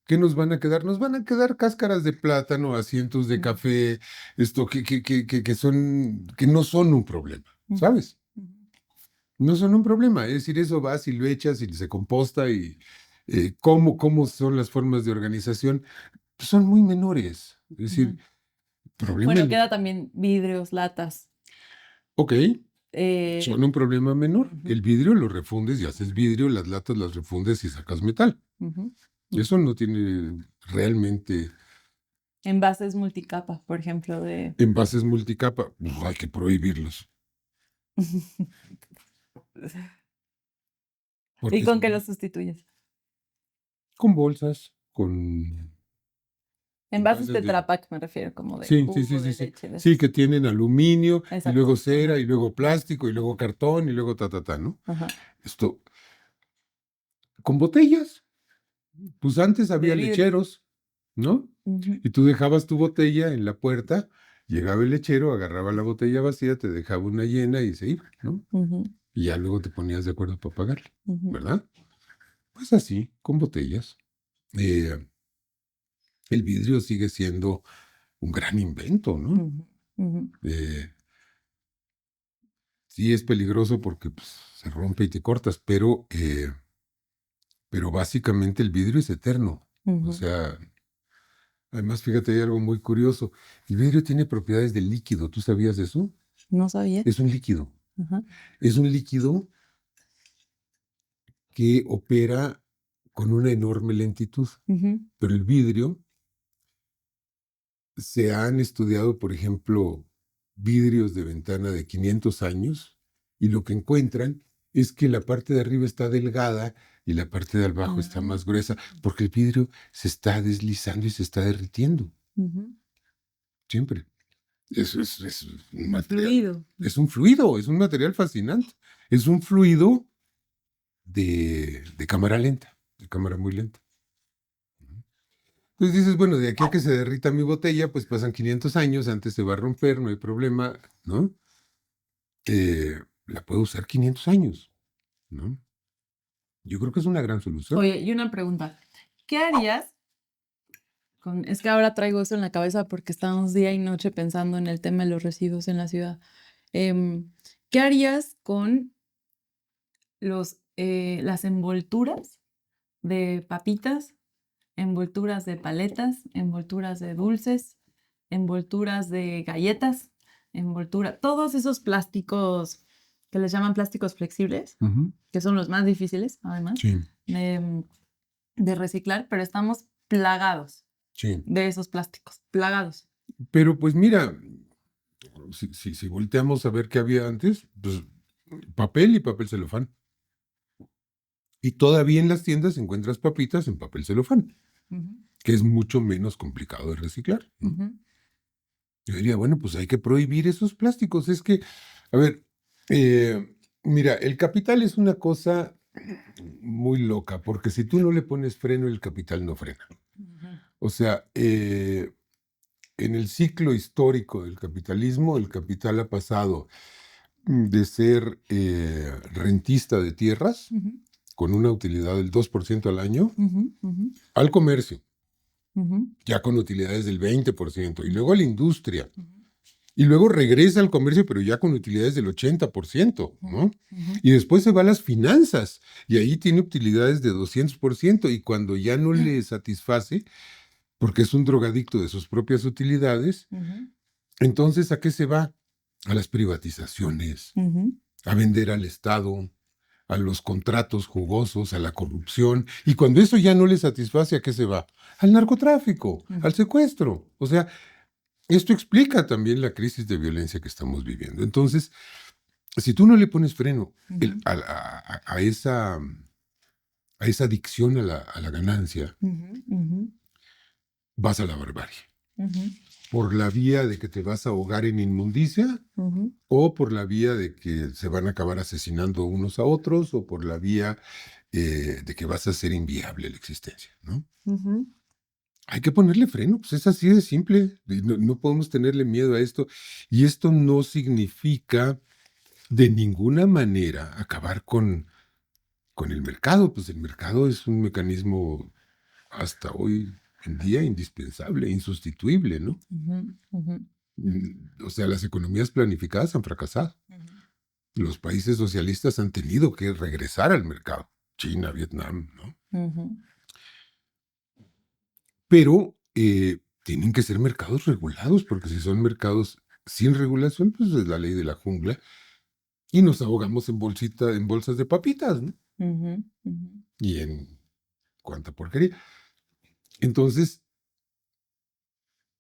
¿Qué nos van a quedar? Nos van a quedar cáscaras de plátano, asientos de
Ujú.
café, que no son un problema, ¿sabes?
Ujú.
No son un problema. Es decir, eso vas y lo echas y se composta y cómo son las formas de organización, pues son muy menores. Es decir,
Ujú.
problema,
Bueno, queda también vidrios, latas.
ok,
eh,
son un problema menor.
Ujú.
El vidrio lo refundes y haces vidrio, las latas las refundes y sacas metal.
Ujú.
Eso no tiene realmente
Envases multicapa, por ejemplo, de...
envases multicapa. Pues hay que prohibirlos.
¿Y
Porque
con qué los sustituyes?
con bolsas, con
Envases
envases de...
Tetra Pak me refiero, como de
Sí, sí, sí,
jugo,
sí,
de
sí.
leche, de
Sí,
esos.
que tienen aluminio, y
Exacto.
luego cera,
Ajá.
y luego plástico, y luego cartón, y luego ¿no?
Ajá.
Esto, con botellas. Pues antes
De
había
vidrio.
lecheros, ¿no?
Ujú.
Y tú dejabas tu botella en la puerta, llegaba el lechero, agarraba la botella vacía, te dejaba una llena y se iba, ¿no?
Ujú.
Y ya luego te ponías de acuerdo para pagarle,
Ujú.
¿verdad? Pues así, con botellas. Eh, el vidrio sigue siendo un gran invento, ¿no?
Ujú. Ujú.
Eh, sí es peligroso porque pues, se rompe y te cortas, pero básicamente el vidrio es eterno. O
Ujú.
sea, además, fíjate, hay algo muy curioso. El vidrio tiene propiedades de líquido. ¿Tú sabías eso?
No sabía.
Es un líquido.
Ajá.
Es un líquido que opera con una enorme lentitud.
Ujú.
Pero el vidrio, se han estudiado, por ejemplo, vidrios de ventana de 500 años y lo que encuentran es que la parte de arriba está delgada y la parte de abajo está más gruesa porque el vidrio se está deslizando y se está derritiendo.
Ujú.
Siempre. Es un material.
Fluido.
Es un fluido, es un material fascinante. Es un fluido de cámara lenta, de cámara muy lenta. Entonces dices, bueno, de aquí a que se derrita mi botella, pues pasan 500 años, antes se va a romper, no hay problema, ¿no? La puedo usar 500 años, ¿no? Yo creo que es una gran solución.
Oye, y una pregunta. ¿Qué harías con... Es que ahora traigo eso en la cabeza porque estamos día y noche pensando en el tema de los residuos en la ciudad. ¿Qué harías con las envolturas de papitas, envolturas de paletas, envolturas de dulces, envolturas de galletas, todos esos plásticos que les llaman plásticos flexibles,
Ujú.
que son los más difíciles, además,
Sí,
de reciclar, pero estamos plagados
sí.
de esos plásticos, plagados.
Pero pues mira, si volteamos a ver qué había antes, pues papel y papel celofán. Y todavía en las tiendas encuentras papitas en papel celofán,
Ujú.
que es mucho menos complicado de reciclar, ¿no?
Ujú.
Yo diría, bueno, pues hay que prohibir esos plásticos. Es que, a ver, mira, el capital es una cosa muy loca, porque si tú no le pones freno, el capital no frena.
Ujú.
O sea, en el ciclo histórico del capitalismo, el capital ha pasado de ser rentista de tierras,
Ujú.
con una utilidad del 2% al año,
Ujú. Ujú.
al comercio,
Ujú.
ya con utilidades del 20%, y luego a la industria.
Ujú.
Y luego regresa al comercio, pero ya con utilidades del 80%, ¿no?
Ujú.
Y después se va a las finanzas, y ahí tiene utilidades de 200%, y cuando ya no le satisface, porque es un drogadicto de sus propias utilidades,
Ujú.
entonces ¿a qué se va? A las privatizaciones,
Ujú.
a vender al Estado, a los contratos jugosos, a la corrupción, y cuando eso ya no le satisface, ¿a qué se va? Al narcotráfico, al
Ujú.
secuestro. O sea, esto explica también la crisis de violencia que estamos viviendo. Entonces, si tú no le pones freno
Ujú.
a esa adicción a la ganancia,
Ujú. Ujú.
vas a la barbarie.
Ujú.
Por la vía de que te vas a ahogar en inmundicia,
Ujú.
o por la vía de que se van a acabar asesinando unos a otros, o por la vía de que vas a hacer inviable la existencia, ¿no?
Ujú.
Hay que ponerle freno, pues es así de simple. No, no podemos tenerle miedo a esto. Y esto no significa de ninguna manera acabar con el mercado. Pues el mercado es un mecanismo hasta hoy en día indispensable, insustituible, ¿no? O sea, las economías planificadas han fracasado. Los países socialistas han tenido que regresar al mercado. China, Vietnam, ¿no? Pero tienen que ser mercados regulados, porque si son mercados sin regulación, pues es la ley de la jungla y nos ahogamos en bolsas de papitas, ¿no? Y en cuánta porquería. Entonces,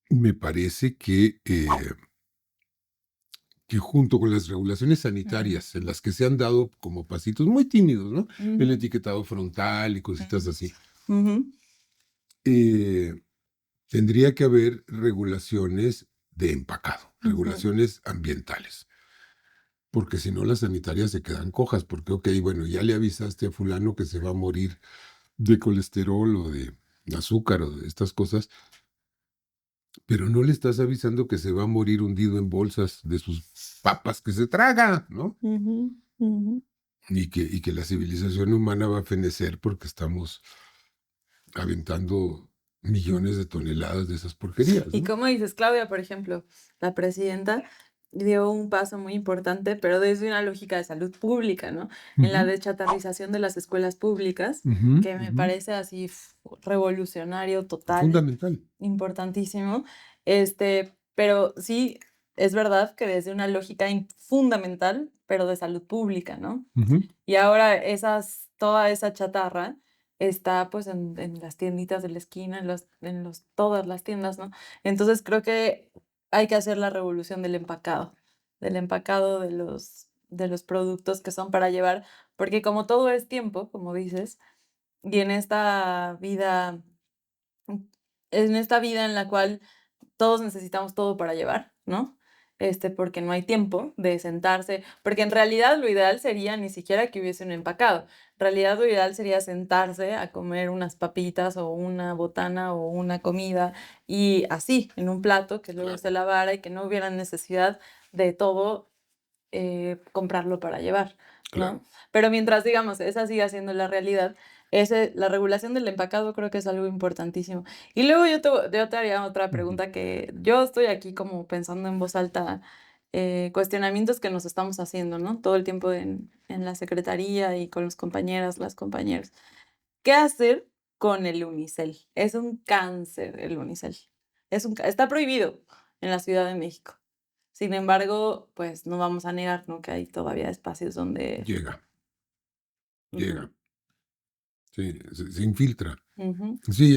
me parece que junto con las regulaciones sanitarias, en las que se han dado como pasitos muy tímidos, ¿no? El etiquetado frontal y cositas así, tendría que haber regulaciones de empacado, regulaciones ambientales. Porque si no, las sanitarias se quedan cojas, porque, ok, bueno, ya le avisaste a fulano que se va a morir de colesterol o de azúcar o de estas cosas, pero no le estás avisando que se va a morir hundido en bolsas de sus papas que se traga, ¿no? Y que la civilización humana va a fenecer porque estamos aventando millones de toneladas de esas porquerías,
Y
¿no?
como dices, Claudia, por ejemplo, la presidenta dio un paso muy importante, pero desde una lógica de salud pública, ¿no? En la deschatarrización de las escuelas públicas, que me parece así revolucionario, total,
Fundamental.
importantísimo. Pero sí, es verdad que desde una lógica fundamental, pero de salud pública, ¿no? Y ahora toda esa chatarra está pues en las tienditas de la esquina, todas las tiendas, ¿no? Entonces creo que hay que hacer la revolución del empacado de los productos que son para llevar, porque como todo es tiempo, como dices, y en esta vida en la cual todos necesitamos todo para llevar, ¿no? Porque no hay tiempo de sentarse, porque en realidad lo ideal sería ni siquiera que hubiese un empacado. En realidad lo ideal sería sentarse a comer unas papitas o una botana o una comida y así, en un plato que luego se lavara y que no hubiera necesidad de todo comprarlo para llevar, ¿no?
Claro.
Pero mientras, digamos, esa siga siendo la realidad, la regulación del empacado creo que es algo importantísimo. Y luego yo te haría otra pregunta que yo estoy aquí como pensando en voz alta, cuestionamientos que nos estamos haciendo, ¿no? Todo el tiempo en la secretaría y con los compañeras, las compañeras. ¿Qué hacer con el unicel? Es un cáncer el unicel. Está prohibido en la Ciudad de México. Sin embargo, pues no vamos a negar, ¿no? Que hay todavía espacios donde...
Llega.
Ujú,
Sí, se infiltra.
ujú.
Sí,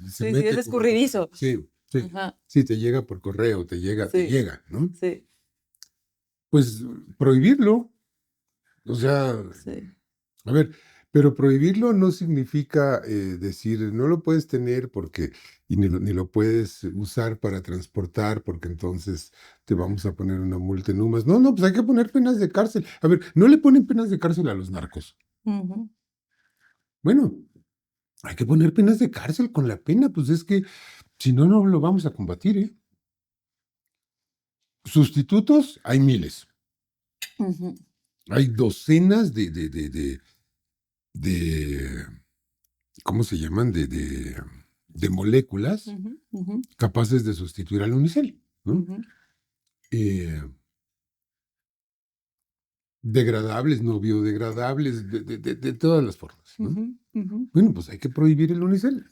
se
Sí,
mete
es
por
escurridizo.
sí,
Ajá,
sí, te llega por correo, te
sí,
llega, ¿no?
sí,
Pues prohibirlo, o sea,
sí.
a ver, pero prohibirlo no significa decir no lo puedes tener porque y ni lo puedes usar para transportar porque entonces te vamos a poner una multa en UMAS. No, no, pues hay que poner penas de cárcel. A ver, no le ponen penas de cárcel a los narcos.
Ujú,
Bueno, hay que poner penas de cárcel con la pena, pues es que si no, no lo vamos a combatir, ¿eh? Sustitutos hay miles.
ujú,
Hay docenas de ¿cómo se llaman? De moléculas
ujú, ujú,
capaces de sustituir al unicel, ¿no?
ujú,
Eh, degradables, no biodegradables, de todas las formas, ¿no?
ujú, ujú.
Bueno, pues hay que prohibir el unicel.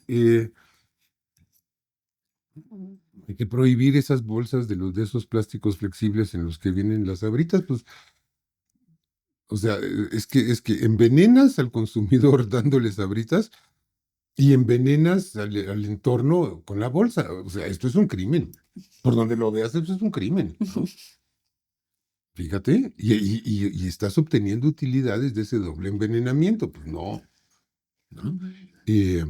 Hay que prohibir esas bolsas de esos plásticos flexibles en los que vienen las abritas, pues, o sea, es que envenenas al consumidor dándoles abritas y envenenas al entorno con la bolsa. O sea, esto es un crimen. Por donde lo veas, esto es un crimen, ¿no? Fíjate, y estás obteniendo utilidades de ese doble envenenamiento. Pues no, ¿no?
Ujú.
Eh,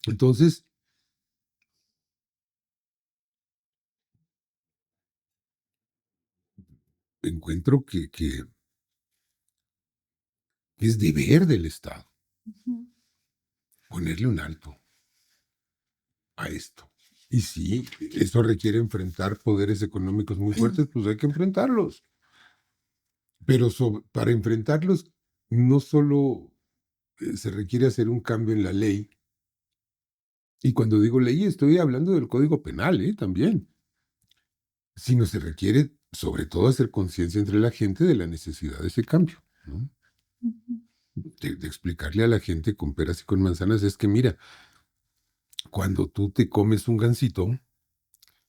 entonces, encuentro que es deber del Estado
Ujú.
ponerle un alto a esto. Y sí, eso requiere enfrentar poderes económicos muy fuertes, pues hay que enfrentarlos. Pero para enfrentarlos no solo se requiere hacer un cambio en la ley, Y cuando digo ley, estoy hablando del Código Penal, también. Sino se requiere, sobre todo, hacer conciencia entre la gente de la necesidad de ese cambio, ¿no?
Ujú.
De explicarle a la gente con peras y con manzanas, es que mira, cuando tú te comes un gansito,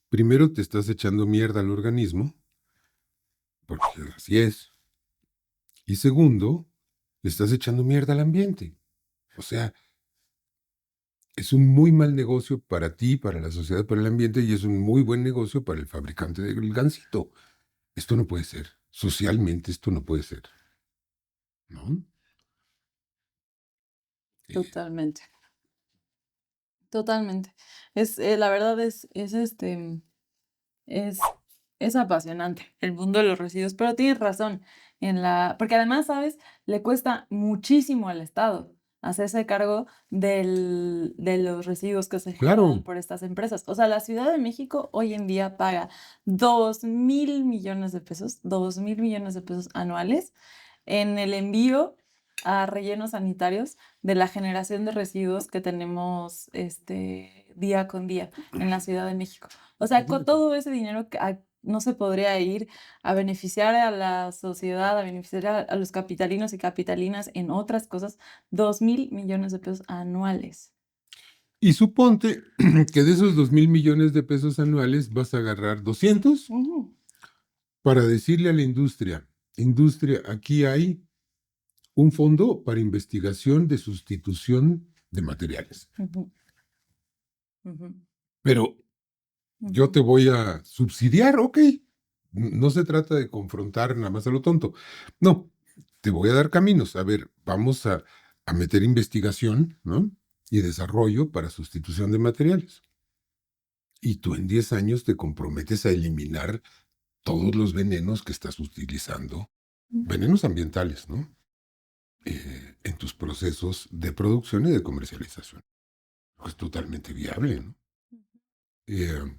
primero te estás echando mierda al organismo, porque así es, y segundo, le estás echando mierda al ambiente. O sea, es un muy mal negocio para ti, para la sociedad, para el ambiente, y es un muy buen negocio para el fabricante del gansito. Esto no puede ser. Socialmente esto no puede ser, ¿no? Eh,
Totalmente, totalmente. La verdad es, es apasionante el mundo de los residuos, pero tienes razón porque además, ¿sabes? Le cuesta muchísimo al Estado hacerse cargo de los residuos que se generan
claro,
por estas empresas. O sea, la Ciudad de México hoy en día paga 2.000 millones de pesos, 2.000 millones de pesos anuales en el envío a rellenos sanitarios de la generación de residuos que tenemos día con día en la Ciudad de México. O sea, con todo ese dinero no se podría ir a beneficiar a la sociedad, a beneficiar a los capitalinos y capitalinas en otras cosas, 2.000 millones de pesos anuales.
y suponte que de esos 2.000 millones de pesos anuales vas a agarrar 200
Ujú,
para decirle a la industria, aquí hay un fondo para investigación de sustitución de materiales.
ujú, ujú,
Pero yo
ujú,
te voy a subsidiar, ok. No se trata de confrontar nada más a lo tonto. No, te voy a dar caminos. A ver, vamos a meter investigación, ¿no? Y desarrollo para sustitución de materiales. Y tú en 10 años te comprometes a eliminar todos los venenos que estás utilizando,
ujú.
venenos ambientales, ¿no? En tus procesos de producción y de comercialización. Es totalmente viable, ¿no? Eh,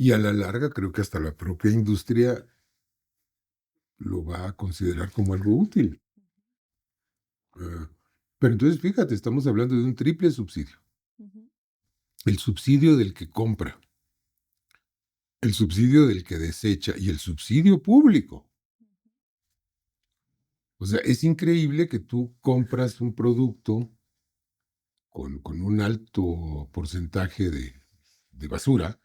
y a la larga creo que hasta la propia industria lo va a considerar como algo útil. Eh, pero entonces fíjate, estamos hablando de un triple subsidio.
Ujú.
El subsidio del que compra, el subsidio del que desecha y el subsidio público. O sea, es increíble que tú compras un producto con un alto porcentaje de basura.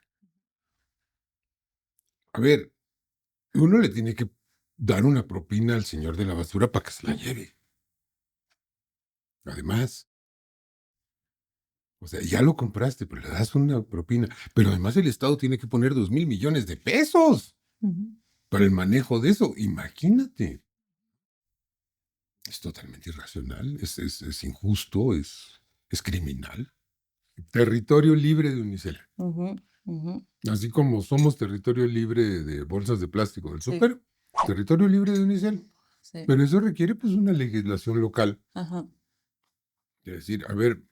A ver, uno le tiene que dar una propina al señor de la basura para que se la lleve. Además, o sea, ya lo compraste, pero le das una propina. Pero además el Estado tiene que poner 2.000 millones de pesos
Ujú.
para el manejo de eso. Imagínate. Es totalmente irracional, es injusto, es criminal. Territorio libre de unicel.
Ujú, ujú.
Así como somos territorio libre de bolsas de plástico del
Sí,
súper, territorio libre de unicel.
sí.
Pero eso requiere pues una legislación local.
Ajá.
Es decir, a ver,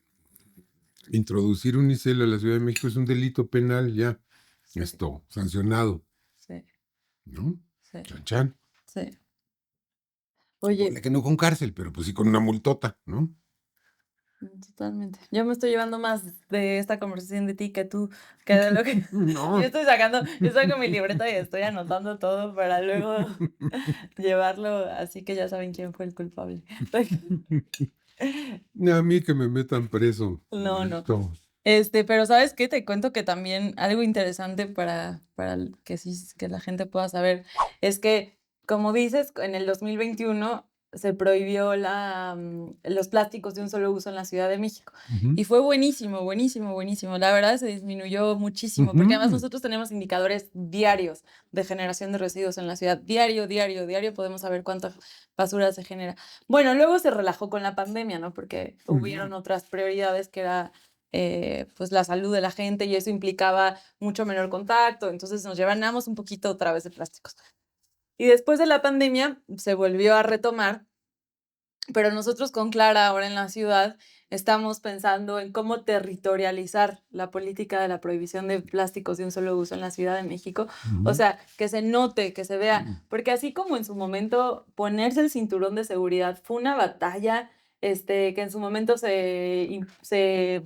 introducir unicel a la Ciudad de México es un delito penal ya,
Sí,
esto, sancionado,
sí,
¿no?
sí,
Chan, chan.
sí. Oye,
Ponle que no con cárcel, pero pues sí con una multota, ¿no?
totalmente. Yo me estoy llevando más de esta conversación de ti que tú, que de lo que yo
No.
yo saco mi libreta y estoy anotando todo para luego llevarlo, así que ya saben quién fue el culpable.
A mí que me metan preso.
No, no.
Listo.
Pero ¿sabes qué? Te cuento que también algo interesante que sí, que la gente pueda saber, es que, como dices, en el 2021 se prohibió los plásticos de un solo uso en la Ciudad de México.
Ujú.
Y fue buenísimo, buenísimo, buenísimo. La verdad se disminuyó muchísimo, porque además
Ujú.
nosotros tenemos indicadores diarios de generación de residuos en la ciudad. Diario, diario, diario podemos saber cuánta basura se genera. Bueno, luego se relajó con la pandemia, ¿no? Porque hubieron otras prioridades que era pues la salud de la gente y eso implicaba mucho menor contacto, entonces nos llevamos un poquito otra vez de plásticos. Y después de la pandemia se volvió a retomar, pero nosotros con Clara ahora en la ciudad estamos pensando en cómo territorializar la política de la prohibición de plásticos de un solo uso en la Ciudad de México. O
Ujú.
sea, que se note, que se vea, porque así como en su momento ponerse el cinturón de seguridad fue una batalla, que en su momento se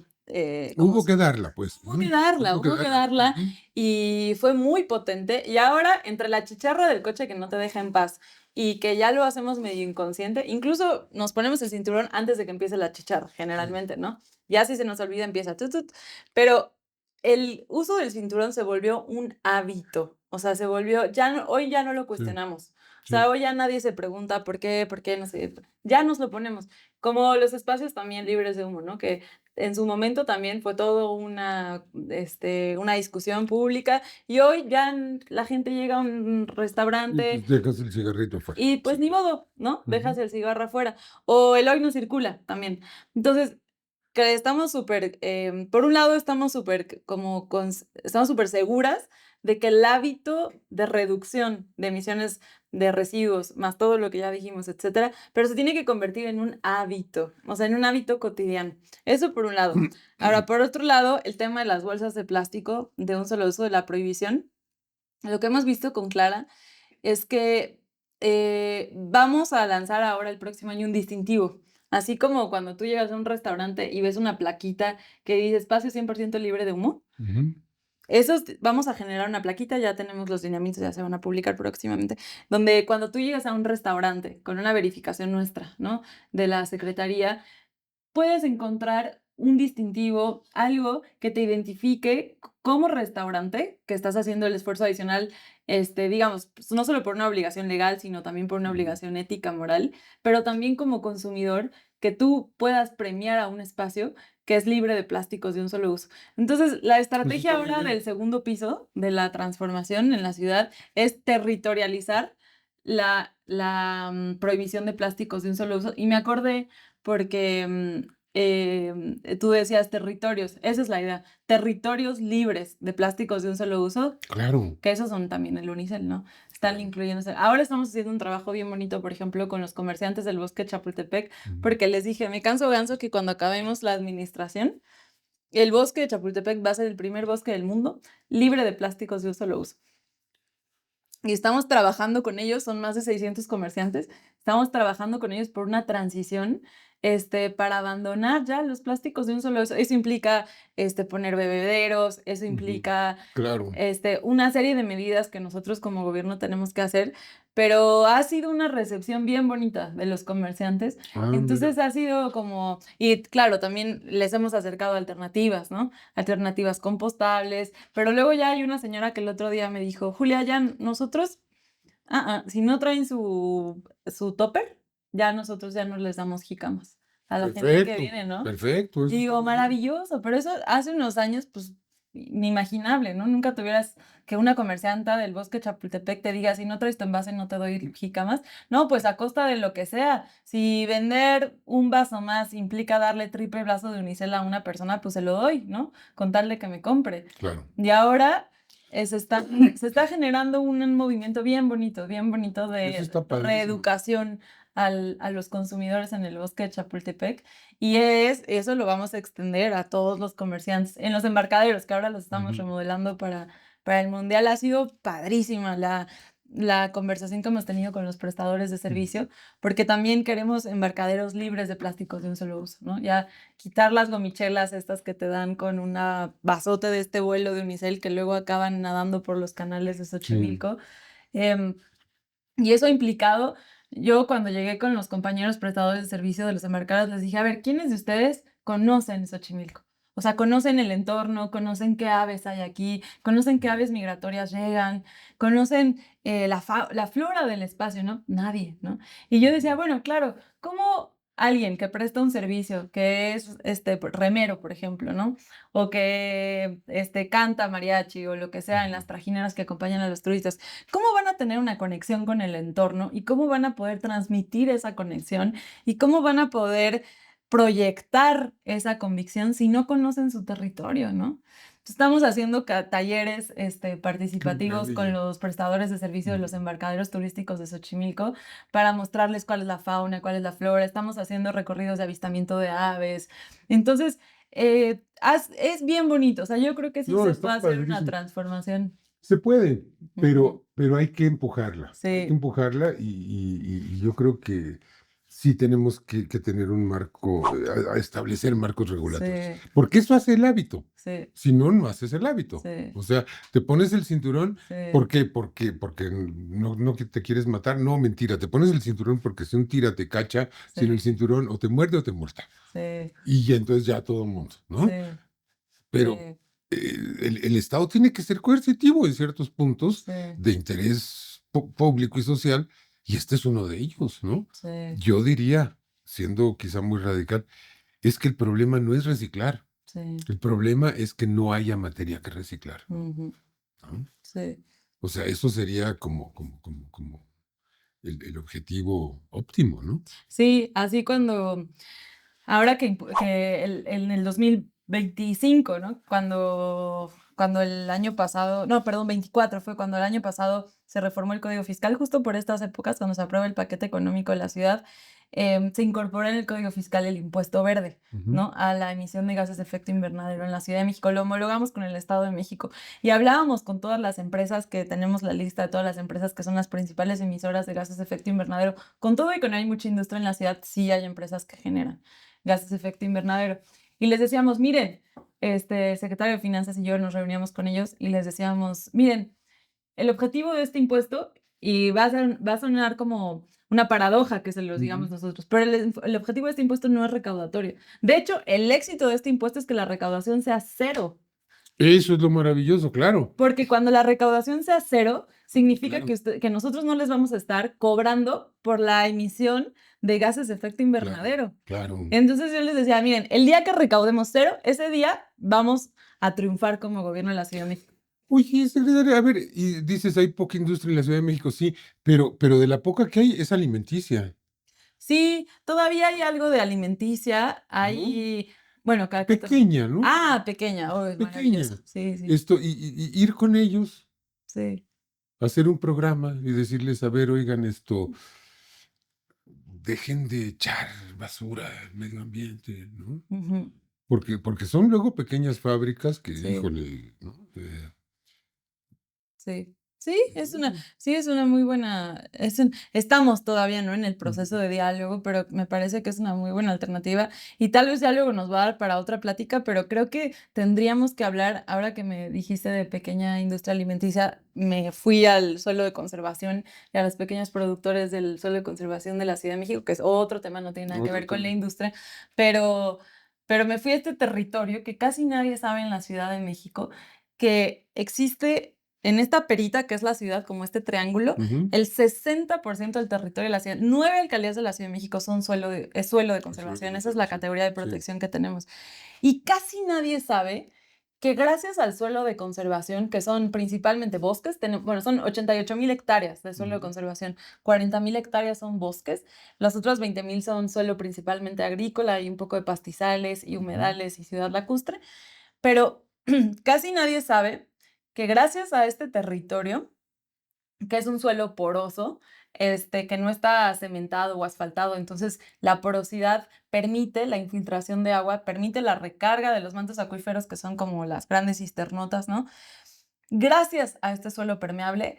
Hubo que darla, pues.
Hubo que darla
Ujú.
y fue muy potente. Y ahora, entre la chicharra del coche que no te deja en paz y que ya lo hacemos medio inconsciente, incluso nos ponemos el cinturón antes de que empiece la chicharra, generalmente, ¿no? Ya si se nos olvida empieza tut, tut, pero el uso del cinturón se volvió un hábito. O sea, se volvió, hoy ya no lo
Sí,
cuestionamos. O
sí.
sea, hoy ya nadie se pregunta por qué, no sé, ya nos lo ponemos. Como los espacios también libres de humo, ¿no? Que en su momento también fue todo una discusión pública y hoy ya la gente llega a un
Y
restaurante
pues dejas el cigarrito afuera.
y pues
Sí.
ni modo, ¿no? Dejas
Ujú.
el cigarro afuera. O el hoy no circula también. Entonces, que estamos súper, por un lado estamos súper estamos súper seguras de que el hábito de reducción de emisiones de residuos, más todo lo que ya dijimos, etcétera, pero se tiene que convertir en un hábito, o sea, en un hábito cotidiano. Eso por un lado. Ahora, por otro lado, el tema de las bolsas de plástico de un solo uso, de la prohibición, lo que hemos visto con Clara es que vamos a lanzar ahora el próximo año un distintivo. Así como cuando tú llegas a un restaurante y ves una plaquita que dice espacio 100% libre de humo,
Ujú.
vamos a generar una plaquita, ya tenemos los lineamientos, ya se van a publicar próximamente, donde cuando tú llegas a un restaurante con una verificación nuestra, ¿no? De la Secretaría, puedes encontrar un distintivo, algo que te identifique como restaurante, que estás haciendo el esfuerzo adicional, digamos, pues, no solo por una obligación legal, sino también por una obligación ética, moral, pero también como consumidor, que tú puedas premiar a un espacio que es libre de plásticos de un solo uso. Entonces, la
Eso
estrategia
está muy
ahora
bien.
del segundo piso de la transformación en la ciudad es territorializar la prohibición de plásticos de un solo uso. Y me acordé porque tú decías territorios, esa es la idea, territorios libres de plásticos de un solo uso,
Claro.
que esos son también el unicel, ¿no? Están incluyéndose. Ahora estamos haciendo un trabajo bien bonito, por ejemplo, con los comerciantes del bosque de Chapultepec,
Ujú.
porque les dije, me canso ganso que cuando acabemos la administración, el bosque de Chapultepec va a ser el primer bosque del mundo libre de plásticos de un solo uso. Y estamos trabajando con ellos, son más de 600 comerciantes, estamos trabajando con ellos por una transición, para abandonar ya los plásticos de un solo uso. Eso implica, poner bebederos, eso
Ujú.
implica,
Claro.
una serie de medidas que nosotros como gobierno tenemos que hacer, pero ha sido una recepción bien bonita de los comerciantes.
Ah, mira.
Entonces ha sido como, y claro, también les hemos acercado alternativas, ¿no? Alternativas compostables, pero luego ya hay una señora que el otro día me dijo, Julia, ya nosotros, si no traen su topper, ya nosotros ya no les damos jícamas a la gente que
Perfecto,
viene, ¿no?
perfecto.
Y
Eso está
digo,
muy bien.
maravilloso, pero eso hace unos años, pues, inimaginable, ¿no? Nunca tuvieras que una comercianta del bosque de Chapultepec te diga, si no traes tu envase no te doy jícamas. No, pues a costa de lo que sea. Si vender un vaso más implica darle triple vaso de unicel a una persona, pues se lo doy, ¿no? Con tal de que me compre.
Claro.
Y ahora se está generando un movimiento bien bonito
Eso
de
está padrísimo.
reeducación a los consumidores en el bosque de Chapultepec. Y eso lo vamos a extender a todos los comerciantes en los embarcaderos, que ahora los estamos
Ujú.
remodelando para el Mundial. Ha sido padrísima la conversación que hemos tenido con los prestadores de servicio, porque también queremos embarcaderos libres de plásticos de un solo uso, ¿no? Ya quitar las gomichelas estas que te dan con una vasote de este vuelo de unicel que luego acaban nadando por los canales de
Sí.
Xochimilco. Em, y eso ha implicado, yo cuando llegué con los compañeros prestadores de servicio de los embarcaderos, les dije, a ver, ¿quiénes de ustedes conocen Xochimilco? O sea, conocen el entorno, conocen qué aves hay aquí, conocen qué aves migratorias llegan, conocen la flora del espacio, ¿no? Nadie, ¿no? Y yo decía, bueno, claro, ¿cómo alguien que presta un servicio, que es remero, por ejemplo, ¿no? O que canta mariachi o lo que sea en las trajineras que acompañan a los turistas, ¿cómo van a tener una conexión con el entorno y cómo van a poder transmitir esa conexión y cómo van a poder proyectar esa convicción si no conocen su territorio, ¿no? Estamos haciendo talleres participativos con
maravilla.
los prestadores de servicio de los
Ujú.
embarcaderos turísticos de Xochimilco para mostrarles cuál es la fauna, cuál es la flora. Estamos haciendo recorridos de avistamiento de aves. Entonces, es bien bonito. O sea, yo creo que sí
No,
se
está
puede hacer una
padrísimo.
transformación.
Se puede,
Ujú.
pero hay que empujarla. Hay que
Sí.
empujarla y yo creo que sí tenemos que tener un marco, a establecer marcos regulatorios.
Sí,
Porque eso hace el hábito.
sí,
Si no, no haces el hábito.
sí,
O sea, te pones el cinturón, ¿por
sí,
qué? Porque no que te quieres matar. No, mentira, te pones el cinturón porque si un tira te cacha, sin el
sí,
cinturón o te muerde o te muerta.
sí,
Y ya, entonces ya todo el mundo, ¿no?
sí,
Pero
sí,
el Estado tiene que ser coercitivo en ciertos puntos
sí,
de interés público y social, y este es uno de ellos, ¿no?
sí,
Yo diría, siendo quizá muy radical, es que el problema no es reciclar,
sí,
el problema es que no haya materia que reciclar,
ujú,
¿no?
sí,
O sea, eso sería como el objetivo óptimo, ¿no?
sí, así cuando, ahora que en el 2025, ¿no? Cuando el año pasado, no, perdón, 24 fue cuando el año pasado se reformó el Código Fiscal, justo por estas épocas, cuando se aprueba el paquete económico de la ciudad, se incorpora en el Código Fiscal el impuesto verde,
Ujú.
¿no? A la emisión de gases de efecto invernadero en la Ciudad de México. Lo homologamos con el Estado de México y hablábamos con todas las empresas, que tenemos la lista de todas las empresas que son las principales emisoras de gases de efecto invernadero. Con todo y que no hay mucha industria en la ciudad, sí hay empresas que generan gases de efecto invernadero. Y les decíamos, miren, el secretario de Finanzas y yo nos reuníamos con ellos y les decíamos, miren, el objetivo de este impuesto, y va a sonar como una paradoja que se los digamos
Ujú.
nosotros, pero el objetivo de este impuesto no es recaudatorio. De hecho, el éxito de este impuesto es que la recaudación sea cero.
Eso es lo maravilloso, claro,
Porque cuando la recaudación sea cero, significa
claro,
que nosotros no les vamos a estar cobrando por la emisión de gases de efecto
claro,
invernadero.
claro.
Entonces yo les decía, miren, el día que recaudemos cero, ese día vamos a triunfar como gobierno de la Ciudad de México.
Oye, secretaria, a ver, y dices, hay poca industria en la Ciudad de México, sí, pero de la poca que hay es alimenticia,
Sí, todavía hay algo de alimenticia,
¿no?
hay, bueno,
Pequeña, ¿no?
pequeña, oh, maravilloso.
Pequeña.
Sí, sí,
Esto, y ir con ellos,
sí.
hacer un programa y decirles, a ver, oigan, dejen de echar basura al medio ambiente, ¿no?
Ujú,
Porque son luego pequeñas fábricas que,
sí.
híjole, ¿no?
Sí, sí, es una muy buena, estamos todavía, ¿no? En el proceso
Ujú.
de diálogo, pero me parece que es una muy buena alternativa y tal vez diálogo nos va a dar para otra plática, pero creo que tendríamos que hablar, ahora que me dijiste de pequeña industria alimenticia, me fui al suelo de conservación y a los pequeños productores del suelo de conservación de la Ciudad de México, que es otro tema, no tiene nada que
Otro
ver con la
tema.
industria, pero, pero me fui a este territorio que casi nadie sabe en la Ciudad de México, que existe en esta perita, que es la ciudad, como este triángulo,
Ujú.
el 60% del territorio de la ciudad, 9 alcaldías de la Ciudad de México son es suelo de
Eso es de
conservación, esa es la
conservación.
categoría de
Sí.
protección que tenemos. Y casi nadie sabe que gracias al suelo de conservación, que son principalmente bosques, bueno, son 88,000 hectáreas de suelo de
Ujú.
conservación, 40,000 hectáreas son bosques, las otras 20,000 son suelo principalmente agrícola y un poco de pastizales y
Ujú.
humedales y ciudad lacustre, pero casi nadie sabe que gracias a este territorio, que es un suelo poroso, que no está cementado o asfaltado, entonces la porosidad permite la infiltración de agua, permite la recarga de los mantos acuíferos, que son como las grandes cisternotas, ¿no? Gracias a este suelo permeable,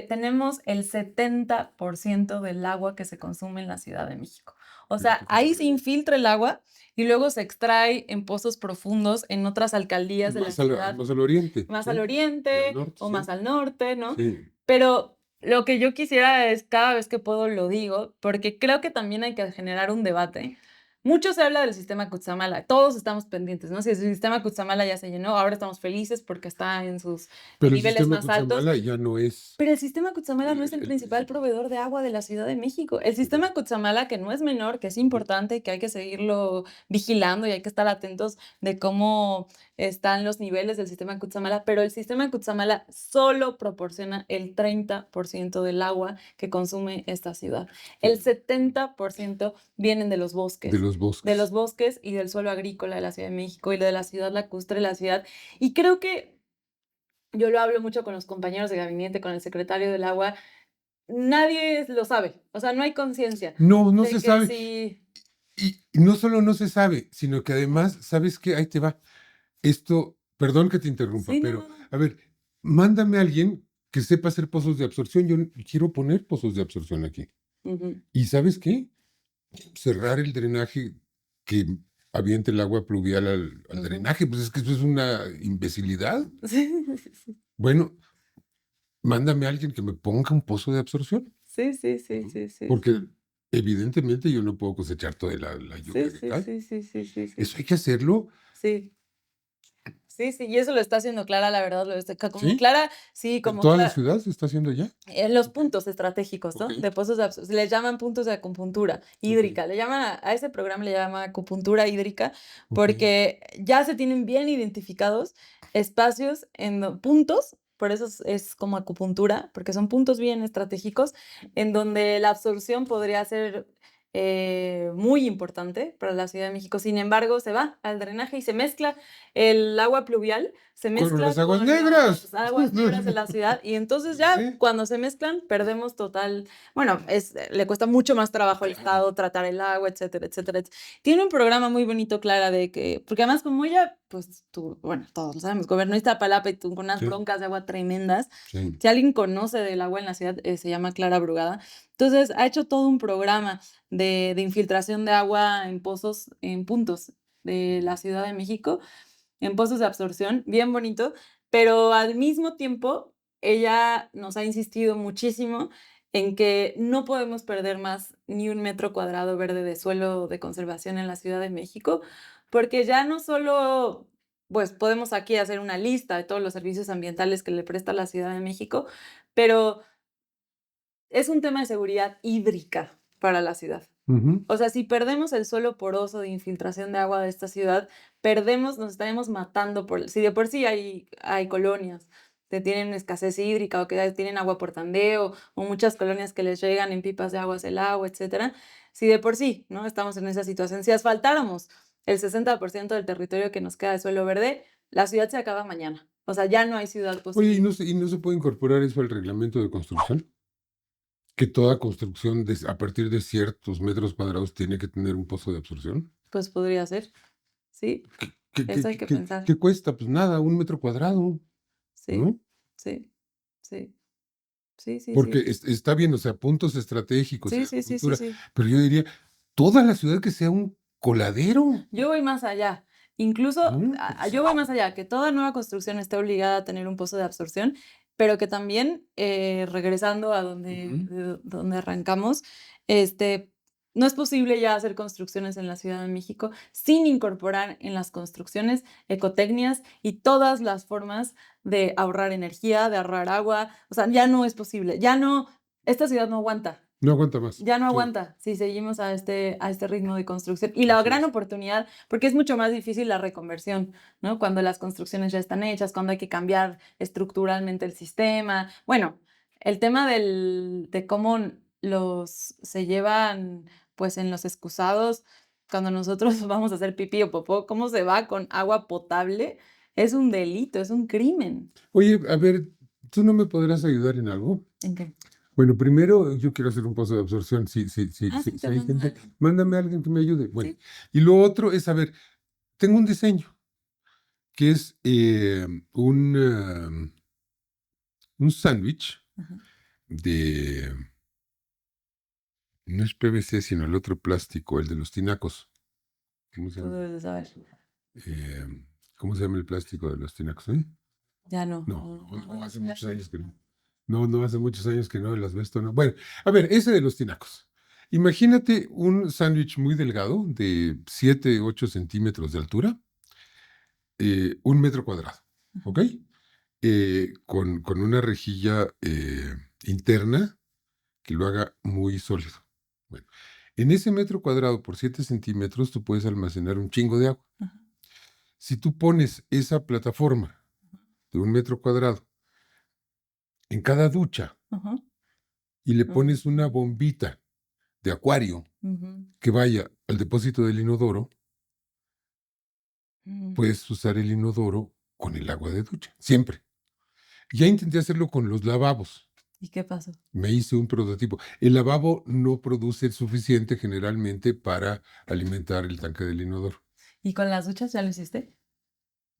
tenemos el 70% del agua que se consume en la Ciudad de México. O sea,
Fíjate qué
ahí se
maravilla.
infiltra el agua y luego se extrae en pozos profundos en otras alcaldías de la ciudad,
Más al oriente,
más al
¿sí? Y al
oriente
norte,
o más
sí.
al norte, ¿no?
Sí.
Pero lo que yo quisiera es, cada vez que puedo lo digo, porque creo que también hay que generar un debate. Mucho se habla del sistema Cutzamala, todos estamos pendientes, ¿no? Si el sistema Cutzamala ya se llenó, ahora estamos felices porque está en sus
Pero el
niveles
sistema
más altos,
Cutzamala ya no es
pero el sistema Cutzamala no es el
el
principal
principal.
proveedor de agua de la Ciudad de México. El
Fíjate.
sistema Cutzamala, que no es menor, que es
Ujú.
importante, que hay que seguirlo vigilando y hay que estar atentos de cómo están los niveles del sistema Cutzamala, pero el sistema Cutzamala solo proporciona el 30% del agua que consume esta ciudad. El
Sí.
70% vienen de los
De
bosques.
los
De los
bosques.
bosques y del suelo agrícola de la Ciudad de México y de la ciudad lacustre de la ciudad. Y creo que yo lo hablo mucho con los compañeros de gabinete, con el secretario del agua. Nadie lo sabe, o sea, no hay conciencia
No, no
de
se
que
sabe.
si
Y no solo no se sabe, sino que además, ¿sabes qué? Ahí te va. Esto, perdón que te interrumpa,
sí, no,
pero
no, no.
a ver, mándame a alguien que sepa hacer pozos de absorción. Yo quiero poner pozos de absorción aquí.
Ujú,
¿Y sabes qué? cerrar el drenaje que aviente el agua pluvial al
Ujú.
drenaje, pues es que eso es una imbecilidad.
Sí, sí,
Bueno, mándame a alguien que me ponga un pozo de absorción,
sí, sí, sí,
¿no?
sí, sí,
Porque evidentemente yo no puedo cosechar toda la
sí,
lluvia que
sí,
cae.
sí, sí, sí, sí, sí,
Eso hay que hacerlo,
sí, sí, sí, y eso lo está haciendo Clara, la verdad, lo está como
¿sí?
Clara, sí, como
Toda la
Clara.
ciudad se está haciendo ya.
En los puntos estratégicos, ¿no?
Ok,
De pozos de absorción. Les llaman puntos de acupuntura
ok,
hídrica. Le llaman a ese programa le llama acupuntura hídrica
ok.
porque ya se tienen bien identificados espacios puntos, por eso es como acupuntura, porque son puntos bien estratégicos en donde la absorción podría ser muy importante para la Ciudad de México. Sin embargo, se va al drenaje y se mezcla el agua pluvial se
Con
mezcla
las aguas
con
negras.
las aguas negras de la ciudad y entonces ya
Sí.
cuando se mezclan perdemos total, bueno, le cuesta mucho más trabajo al Estado tratar el agua, etcétera, etcétera, Tiene un programa muy bonito, Clara, de que, porque además como ella, pues tú, bueno, todos lo sabemos, gobernó Iztapalapa y tú con unas
Sí,
broncas de agua tremendas.
sí.
Si alguien conoce del agua en la ciudad, se llama Clara Brugada. Entonces ha hecho todo un programa de infiltración de agua en pozos, en puntos de la Ciudad de México en pozos de absorción, bien bonito, pero al mismo tiempo ella nos ha insistido muchísimo en que no podemos perder más ni un metro cuadrado verde de suelo de conservación en la Ciudad de México, porque ya no solo, pues podemos aquí hacer una lista de todos los servicios ambientales que le presta la Ciudad de México, pero es un tema de seguridad hídrica para la ciudad.
Ujú.
O sea, si perdemos el suelo poroso de infiltración de agua de esta ciudad, perdemos, nos estaremos matando si de por sí hay colonias que tienen escasez hídrica o que tienen agua por tandeo o muchas colonias que les llegan en pipas de aguas el agua, etcétera. Si de por sí, ¿no? Estamos en esa situación, si asfaltáramos el 60% del territorio que nos queda de suelo verde, la ciudad se acaba mañana. O sea, ya no hay ciudad
Oye,
posible.
y no se puede incorporar eso al reglamento de construcción? Que toda construcción a partir de ciertos metros cuadrados tiene que tener un pozo de absorción.
Pues podría ser, sí,
¿Qué,
eso hay que pensar.
qué cuesta? Pues nada, un metro cuadrado,
Sí,
¿no?
sí, sí, sí, sí,
Porque
sí.
está bien, o sea, puntos estratégicos y
Sí, sí, sí, sí,
agricultura,
sí.
pero yo diría, toda la ciudad que sea un coladero,
Yo voy más allá. Incluso,
¿no?
yo voy más allá, que toda nueva construcción esté obligada a tener un pozo de absorción, pero que también, regresando a
Ujú.
donde arrancamos, este, no es posible ya hacer construcciones en la Ciudad de México sin incorporar en las construcciones ecotecnias y todas las formas de ahorrar energía, de ahorrar agua. O sea, ya no es posible. Ya no, esta ciudad no aguanta.
No aguanta más.
Ya no
Sí,
aguanta si seguimos a este ritmo de construcción. Y la
así
gran
es.
oportunidad, porque es mucho más difícil la reconversión, ¿no? Cuando las construcciones ya están hechas, cuando hay que cambiar estructuralmente el sistema. Bueno, el tema de cómo se llevan, pues en los excusados, cuando nosotros vamos a hacer pipí o popó, cómo se va con agua potable, es un delito, es un crimen.
Oye, a ver, ¿tú no me podrás ayudar en algo?
¿En qué?
Bueno, primero yo quiero hacer un pozo de absorción.
Sí,
Si
te
hay
mando a
gente,
alguien.
mándame a alguien que me ayude. Bueno,
Sí.
y lo otro es, a ver, tengo un diseño que es un sándwich
Ajá.
de, no es PVC, sino el otro plástico, el de los tinacos. ¿Cómo se
Tú
llama?
debes de saber.
Eh, ¿Cómo se llama el plástico de los tinacos?
Ya no.
No, hace muchos años que no. No, hace muchos años que no, el asbesto no. Bueno, a ver, ese de los tinacos. Imagínate un sándwich muy delgado, de 7, 8 centímetros de altura, 1 metro cuadrado, ¿ok? Con una rejilla interna que lo haga muy sólido. Bueno, en ese metro cuadrado por 7 centímetros tú puedes almacenar un chingo de agua.
Ajá.
Si tú pones esa plataforma de 1 metro cuadrado en cada ducha
Ajá.
y le pones una bombita de acuario
Ujú,
que vaya al depósito del inodoro,
ujú.
puedes usar el inodoro con el agua de ducha, siempre. Ya intenté hacerlo con los lavabos.
¿Y qué pasó?
Me hice un prototipo. El lavabo no produce el suficiente generalmente para alimentar el tanque del inodoro.
¿Y con las duchas ya lo hiciste?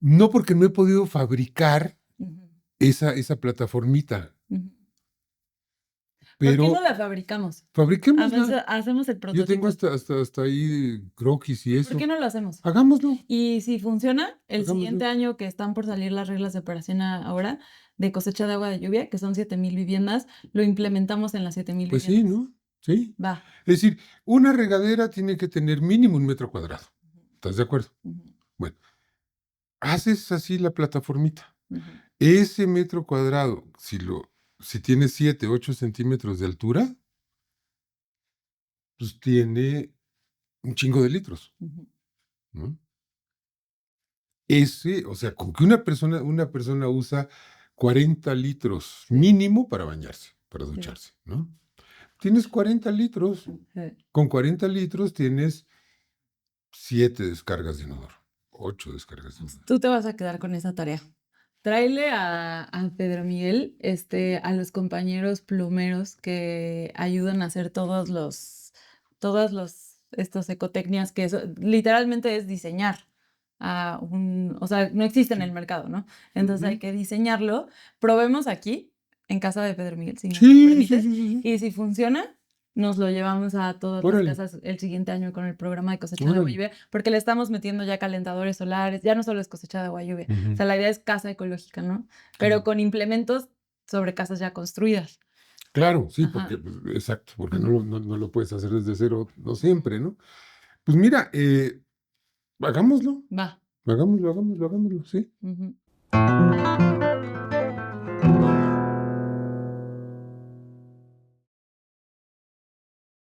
No, porque no he podido fabricar
Ujú,
esa plataformita,
ujú. ¿Por qué
pero
no la fabricamos?
fabriquémosla.
Hacemos el
Yo tengo
prototipo.
hasta ahí croquis y
¿Por
eso.
qué no lo hacemos?
Hagámoslo,
Y si funciona, el
hagámoslo.
siguiente año que están por salir las reglas de operación ahora de cosecha de agua de lluvia, que son 7,000 viviendas, lo implementamos en las 7,000
Pues sí,
viviendas.
¿no? Sí.
Va.
Es decir, una regadera tiene que tener mínimo 1 metro cuadrado. ¿Estás de acuerdo?
Ujú,
Bueno, haces así la plataformita.
ujú.
Ese metro cuadrado, si tiene 7, 8 centímetros de altura, pues tiene un chingo de litros,
Ujú.
¿no? O sea, con que una persona usa 40 litros
Sí.
mínimo para bañarse, para
Sí.
ducharse, ¿no? Tienes 40 litros.
Sí.
Con 40 litros tienes 7 descargas de inodoro, 8 descargas de inodoro.
Tú te vas a quedar con esa tarea. Tráele a Pedro Miguel, a los compañeros plumeros que ayudan a hacer estos ecotecnias, que eso literalmente es diseñar o sea, no existe en
Sí.
el mercado, ¿no? Entonces hay
Ujú.
que diseñarlo. Probemos aquí, en casa de Pedro Miguel, si nos lo
Sí, sí,
permites.
sí, sí.
Y si funciona, nos lo llevamos a todas las
Órale,
casas el siguiente año con el programa de cosecha de agua
órale.
lluvia, porque le estamos metiendo ya calentadores solares, ya no solo es cosecha de agua lluvia. O
Ujú.
sea, la idea es casa ecológica, ¿no? Pero
Claro.
con implementos sobre casas ya construidas.
Claro, sí,
Ajá.
porque, pues, exacto, porque no lo puedes hacer desde cero, no siempre, ¿no? Pues mira, hagámoslo,
Va.
hagámoslo, hagámoslo, hagámoslo, sí.
Ujú.